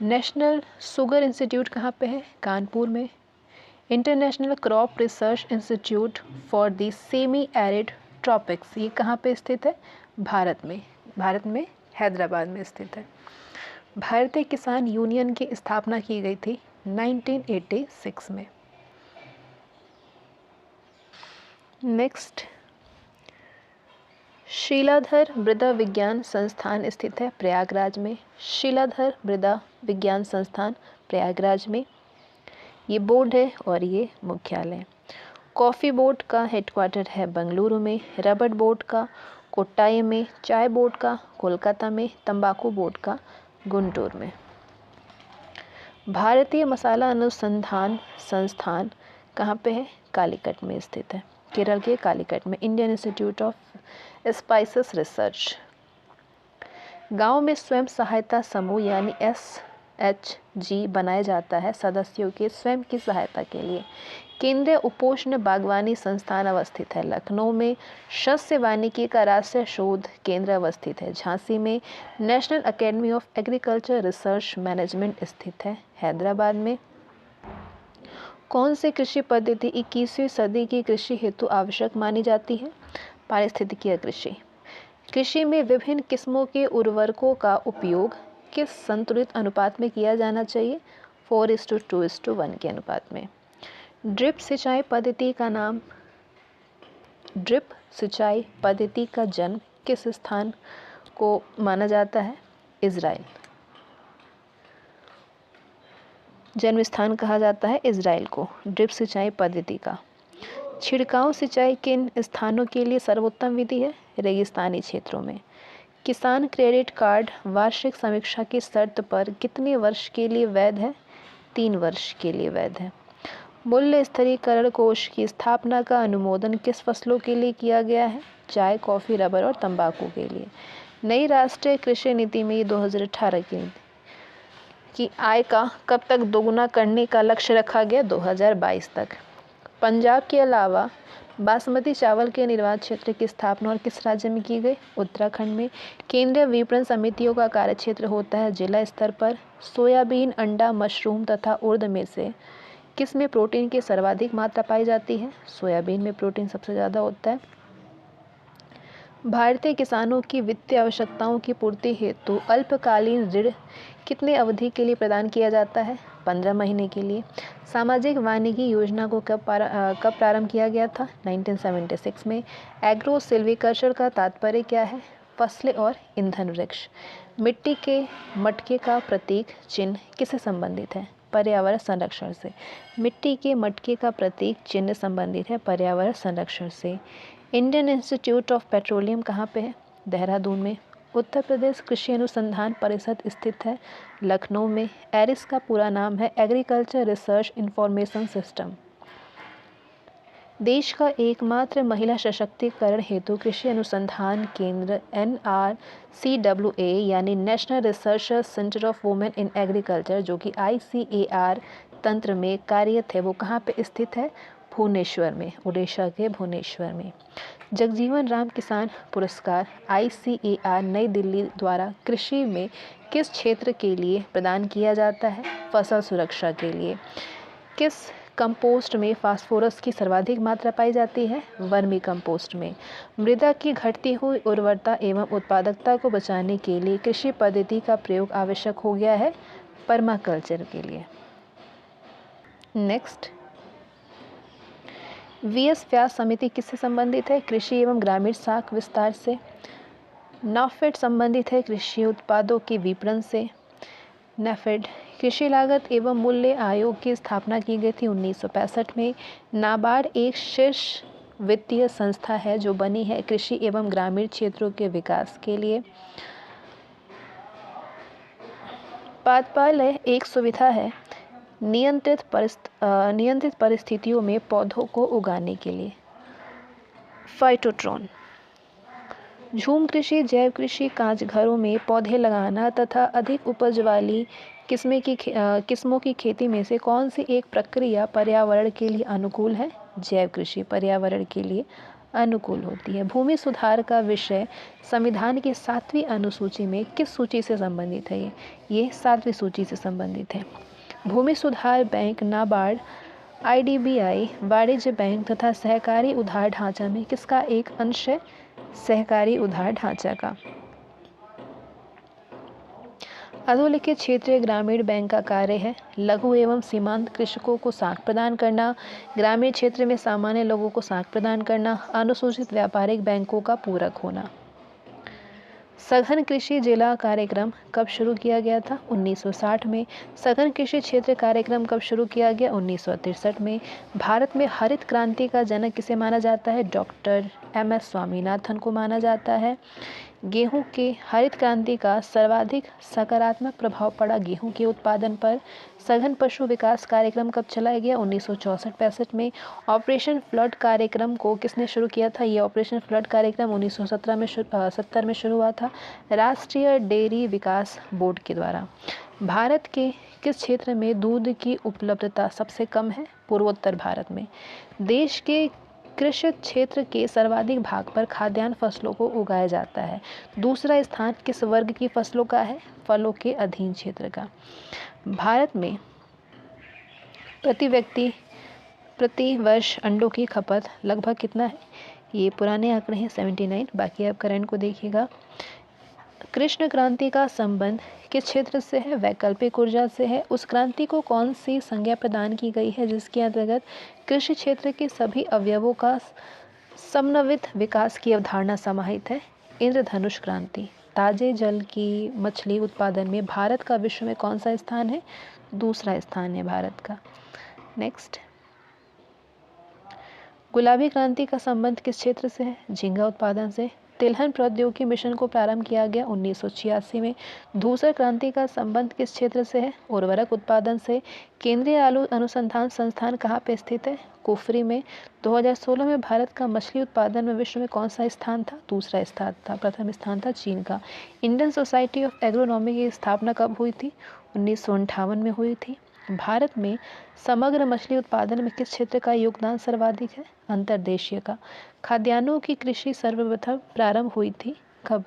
नेशनल शुगर इंस्टीट्यूट कहाँ पे है? कानपुर में। International crop research institute for the semi arid tropics, ये कहाँ पे स्थित है? भारत में हैदराबाद में स्थित है। भारतीय किसान यूनियन की स्थापना की गई थी 1986 में। नेक्स्ट, शीलाधर मृदा विज्ञान संस्थान स्थित है प्रयागराज में। शीलाधर मृदा विज्ञान संस्थान प्रयागराज में, ये बोर्ड है और ये मुख्यालय। कॉफ़ी बोर्ड का हेडक्वार्टर है बेंगलुरु में। रबड़ बोर्ड का कोट्टायम में। चाय बोर्ड का कोलकाता में। तंबाकू बोर्ड का गुंटूर में। भारतीय मसाला अनुसंधान संस्थान कहाँ पे है? कालीकट में स्थित है, केरल के कालीकट में। Indian institute of spices research. गांव में स्वयं सहायता समूह यानी SHG बनाया जाता है सदस्यों के स्वयं की सहायता के लिए। केंद्रीय उपोष्ण बागवानी संस्थान अवस्थित है लखनऊ में। शस्य वानिकी का राष्ट्रीय शोध केंद्र अवस्थित है झांसी में। National academy of agriculture research management स्थित है हैदराबाद में। कौन सी कृषि पद्धति 21वीं सदी की कृषि हेतु आवश्यक मानी जाती है? पारिस्थितिकीय कृषि। कृषि में विभिन्न किस्मों के उर्वरकों का उपयोग किस संतुलित अनुपात में किया जाना चाहिए? 4:2:1 के अनुपात में। ड्रिप सिंचाई पद्धति का जन्म किस स्थान को माना जाता है? इजराइल। जन्म स्थान कहा जाता है इजराइल को ड्रिप सिंचाई पद्धति का। छिड़काव सिंचाई किन स्थानों के लिए सर्वोत्तम विधि है? रेगिस्तानी क्षेत्रों में। किसान क्रेडिट कार्ड वार्षिक समीक्षा की शर्त पर कितने वर्ष के लिए वैध है? 3 वर्ष के लिए वैध है। मूल्य स्थिरीकरण कोष की स्थापना का अनुमोदन किस फसलों के लिए किया गया है? चाय, कॉफ़ी, रबर और तंबाकू के लिए। नई राष्ट्रीय कृषि नीति में 2018 की आय का कब तक दोगुना करने का लक्ष्य रखा गया? 2022 तक। पंजाब के अलावा बासमती चावल के निर्यात क्षेत्र की स्थापना और किस राज्य में की गई? उत्तराखंड में। केंद्रीय विपणन समितियों का कार्यक्षेत्र होता है जिला स्तर पर। सोयाबीन, अंडा, मशरूम तथा उर्द में से किस में प्रोटीन की सर्वाधिक मात्रा पाई जाती है? सोयाबीन में प्रोटीन सबसे ज़्यादा होता है। भारतीय किसानों की वित्तीय आवश्यकताओं की पूर्ति हेतु अल्पकालीन ऋण कितने अवधि के लिए प्रदान किया जाता है? 15 महीने के लिए। सामाजिक वानिकी योजना को कब प्रारंभ किया गया था? 1976 में। एग्रो सिल्वीकल्चर का तात्पर्य क्या है? फसलें और ईंधन वृक्ष। मिट्टी के मटके का प्रतीक चिन्ह किससे संबंधित है? पर्यावरण संरक्षण से। मिट्टी के मटके का प्रतीक चिन्ह संबंधित है पर्यावरण संरक्षण से। इंडियन इंस्टीट्यूट ऑफ पेट्रोलियम कहाँ पे है? देहरादून में। उत्तर प्रदेश कृषि अनुसंधान परिषद स्थित है लखनऊ में। एरिस का पूरा नाम है एग्रीकल्चर रिसर्च इंफॉर्मेशन सिस्टम। देश का एकमात्र महिला सशक्तिकरण हेतु कृषि अनुसंधान केंद्र NRCWA यानी national research centre of women in agriculture जो कि ICAR तंत्र में कार्यरत है, वो कहाँ पे स्थित है? भुवनेश्वर में, उड़ीसा के भुवनेश्वर में। जगजीवन राम किसान पुरस्कार ICAR नई दिल्ली द्वारा कृषि में किस क्षेत्र के लिए प्रदान किया जाता है? फसल सुरक्षा के लिए। किस कंपोस्ट में फास्फोरस की सर्वाधिक मात्रा पाई जाती है? वर्मी कंपोस्ट में। मृदा की घटती हुई उर्वरता एवं उत्पादकता को बचाने के लिए कृषि पद्धति का प्रयोग आवश्यक हो गया है? पर्माकल्चर के लिए। नेक्स्ट, वीएस व्यास समिति किससे संबंधित है? कृषि एवं ग्रामीण साख विस्तार से। नाफेड संबंधित है कृषि उत्पादों के विपणन से। नाफेड कृषि लागत एवं मूल्य आयोग की स्थापना की गई थी 1965 में। नाबार्ड एक शीर्ष वित्तीय संस्था है जो बनी है कृषि एवं ग्रामीण क्षेत्रों के विकास के लिए। पादपालय एक सुविधा है नियंत्रित परिस्थितियों में पौधों को उगाने के लिए। फाइटोट्रॉन झूम कृषि, जैव कृषि, कांच घरों में पौधे लगाना तथा अधिक उपज वाली किस्मों की खेती में से कौन सी एक प्रक्रिया पर्यावरण के लिए अनुकूल है? जैव कृषि पर्यावरण के लिए अनुकूल होती है। भूमि सुधार का विषय संविधान की 7वीं अनुसूची में किस सूची से संबंधित है? ये 7वीं सूची से संबंधित है। भूमि सुधार बैंक नाबार्ड, आईडीबीआई, वाणिज्य बैंक तथा सहकारी उधार ढांचा में किसका एक अंश है? सहकारी उधार ढांचा का। अधोलिखित क्षेत्रीय ग्रामीण बैंक का कार्य है लघु एवं सीमांत कृषकों को साख प्रदान करना, ग्रामीण क्षेत्र में सामान्य लोगों को साख प्रदान करना, अनुसूचित व्यापारिक बैंकों का पूरक होना। सघन कृषि जिला कार्यक्रम कब शुरू किया गया था? 1960 में। सघन कृषि क्षेत्र कार्यक्रम कब शुरू किया गया? 1963 में। भारत में हरित क्रांति का जनक किसे माना जाता है? Doctor MS. स्वामीनाथन को माना जाता है। गेहूं के हरित क्रांति का सर्वाधिक सकारात्मक प्रभाव पड़ा गेहूं के उत्पादन पर। सघन पशु विकास कार्यक्रम कब चलाया गया? 1964-65 में। ऑपरेशन फ्लड कार्यक्रम को किसने शुरू किया था? ये ऑपरेशन फ्लड कार्यक्रम 1970 में शुरू हुआ था राष्ट्रीय डेयरी विकास बोर्ड के द्वारा। भारत के किस क्षेत्र में दूध की उपलब्धता सबसे कम है? पूर्वोत्तर भारत में। देश के कृषि क्षेत्र के सर्वाधिक भाग पर खाद्यान्न फसलों को उगाया जाता है। दूसरा स्थान किस वर्ग की फसलों का है? फलों के अधीन क्षेत्र का। भारत में प्रति व्यक्ति प्रति वर्ष अंडों की खपत लगभग कितना है? ये पुराने आंकड़े हैं 79, बाकी आप करंट को देखिएगा। कृष्ण क्रांति का संबंध किस क्षेत्र से है? वैकल्पिक ऊर्जा से है। उस क्रांति को कौन सी संज्ञा प्रदान की गई है जिसके अंतर्गत कृषि क्षेत्र के सभी अवयवों का समन्वित विकास की अवधारणा समाहित है? इंद्रधनुष क्रांति। ताजे जल की मछली उत्पादन में भारत का विश्व में कौन सा स्थान है? दूसरा स्थान है भारत का। नेक्स्ट, गुलाबी क्रांति का संबंध किस क्षेत्र से है? झींगा उत्पादन से। तिलहन प्रौद्योगिकी मिशन को प्रारंभ किया गया 1986 में। धूसर क्रांति का संबंध किस क्षेत्र से है? उर्वरक उत्पादन से। केंद्रीय आलू अनुसंधान संस्थान कहाँ पे स्थित है? कुफरी में। 2016 में भारत का मछली उत्पादन में विश्व में कौन सा स्थान था? दूसरा स्थान था। प्रथम स्थान था चीन का। इंडियन सोसाइटी ऑफ एग्रोनॉमी की स्थापना कब हुई थी? 1958 में हुई थी। भारत में समग्र मछली उत्पादन में किस क्षेत्र का योगदान सर्वाधिक है? अंतर्देशीय का। खाद्यान्नों की कृषि सर्वप्रथम प्रारंभ हुई थी कब?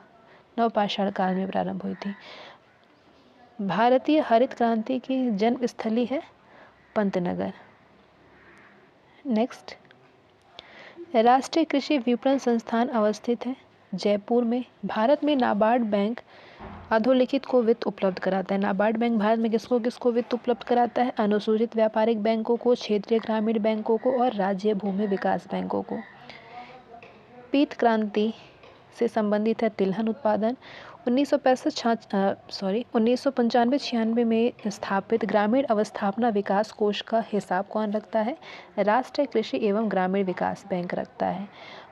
नवपाषाण काल में प्रारंभ हुई थी। भारतीय हरित क्रांति की जन्मस्थली है पंतनगर। नेक्स्ट, राष्ट्रीय कृषि विपणन संस्थान अवस्थित है जयपुर में। भारत में नाबार्ड बैंक अधोलिखित को वित्त उपलब्ध कराता है। नाबार्ड बैंक भारत में किसको किसको वित्त उपलब्ध कराता है? अनुसूचित व्यापारिक बैंकों को, क्षेत्रीय ग्रामीण बैंकों को और राज्य भूमि विकास बैंकों को। पीत क्रांति से संबंधित है तिलहन उत्पादन। 1995-96 में स्थापित ग्रामीण अवस्थापना विकास कोष का हिसाब कौन रखता है? राष्ट्रीय कृषि एवं ग्रामीण विकास बैंक रखता है।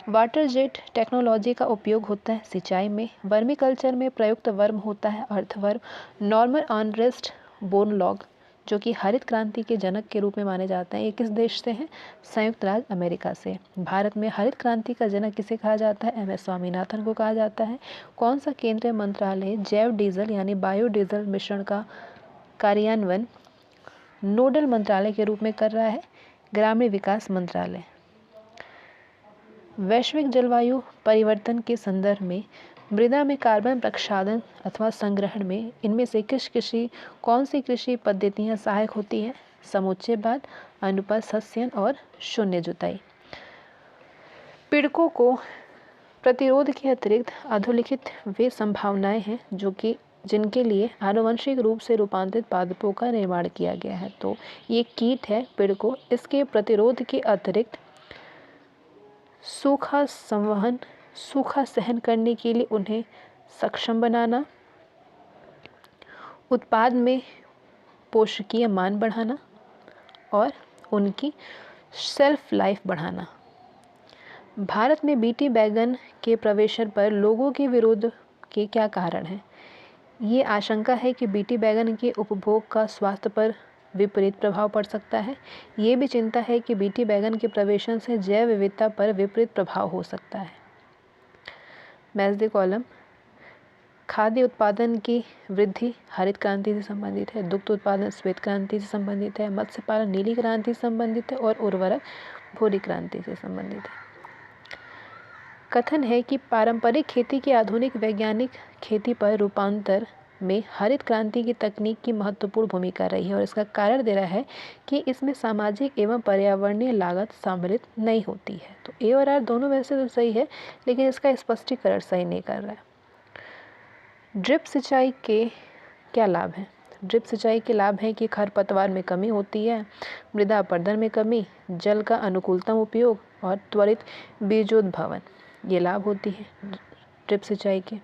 वाटर जेट टेक्नोलॉजी का उपयोग होता है सिंचाई में। वर्मी कल्चर में प्रयुक्त वर्म होता है अर्थवर्म। नॉर्मन ऑनरेस्ट बोरलॉग जो कि हरित क्रांति के जनक के रूप में माने जाते हैं, ये किस देश से हैं? संयुक्त राज्य अमेरिका से। भारत में हरित क्रांति का जनक किसे कहा जाता है? एम.एस. स्वामीनाथन को कहा जाता है। कौन सा केंद्रीय मंत्रालय जैव डीजल यानी बायोडीजल मिश्रण का कार्यान्वयन नोडल मंत्रालय के रूप में कर रहा है? ग्रामीण विकास मंत्रालय। वैश्विक जलवायु परिवर्तन के संदर्भ में मृदा में कार्बन प्रक्षालन अथवा संग्रहण में इनमें से कौन सी कृषि पद्धतियाँ सहायक होती हैं? समुच्चयवाद, अनुपस्थयन और शून्य जुताई। पीड़कों को प्रतिरोध के अतिरिक्त अधोलिखित वे संभावनाएं हैं जिनके लिए आनुवंशिक रूप से रूपांतरित पादपों का निर्माण किया गया है। तो ये कीट है पीड़कों, इसके प्रतिरोध के अतिरिक्त सूखा संवहन, सूखा सहन करने के लिए उन्हें सक्षम बनाना, उत्पाद में पोषकीय मान बढ़ाना और उनकी शेल्फ लाइफ बढ़ाना। भारत में बीटी बैगन के प्रवेशन पर लोगों के विरोध के क्या कारण हैं? ये आशंका है कि बीटी बैगन के उपभोग का स्वास्थ्य पर विपरीत प्रभाव पड़ सकता है। ये भी चिंता है कि बीटी बैगन के प्रवेशन से जैव विविधता पर विपरीत प्रभाव हो सकता है। Match the column. खाद्य उत्पादन की वृद्धि हरित क्रांति से संबंधित है, दुग्ध उत्पादन श्वेत क्रांति से संबंधित है, मत्स्य पालन नीली क्रांति से संबंधित है और उर्वरक भूरी क्रांति से संबंधित है। कथन है कि पारंपरिक खेती की आधुनिक वैज्ञानिक खेती पर रूपांतर में हरित क्रांति की तकनीक की महत्वपूर्ण भूमिका रही है और इसका कारण दे रहा है कि इसमें सामाजिक एवं पर्यावरणीय लागत सम्मिलित नहीं होती है। तो ए और आर दोनों वैसे तो सही है, लेकिन इसका स्पष्टीकरण सही नहीं कर रहा है। ड्रिप सिंचाई के क्या लाभ हैं? ड्रिप सिंचाई के लाभ हैं कि खरपतवार में कमी होती है, मृदा अपरदन में कमी, जल का अनुकूलतम उपयोग और त्वरित बीजोद्भवन, ये लाभ होती है ड्रिप सिंचाई के।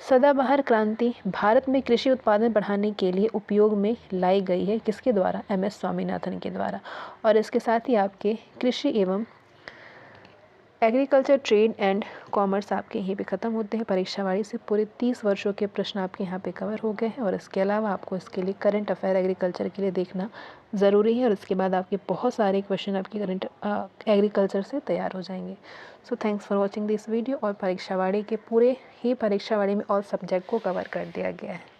सदाबहार क्रांति भारत में कृषि उत्पादन बढ़ाने के लिए उपयोग में लाई गई है। किसके द्वारा? MS स्वामीनाथन के द्वारा। और इसके साथ ही आपके कृषि एवं एग्रीकल्चर ट्रेड एंड कॉमर्स आपके यहीं पे ख़त्म होते हैं। परीक्षावाड़ी से पूरे 30 वर्षों के प्रश्न आपके यहाँ पे कवर हो गए हैं और इसके अलावा आपको इसके लिए करंट अफेयर एग्रीकल्चर के लिए देखना ज़रूरी है और इसके बाद आपके बहुत सारे क्वेश्चन आपके करंट एग्रीकल्चर से तैयार हो जाएंगे। So thanks for watching this video. और परीक्षावाड़ी के पूरे ही परीक्षावाड़ी में ऑल सब्जेक्ट को कवर कर दिया गया है।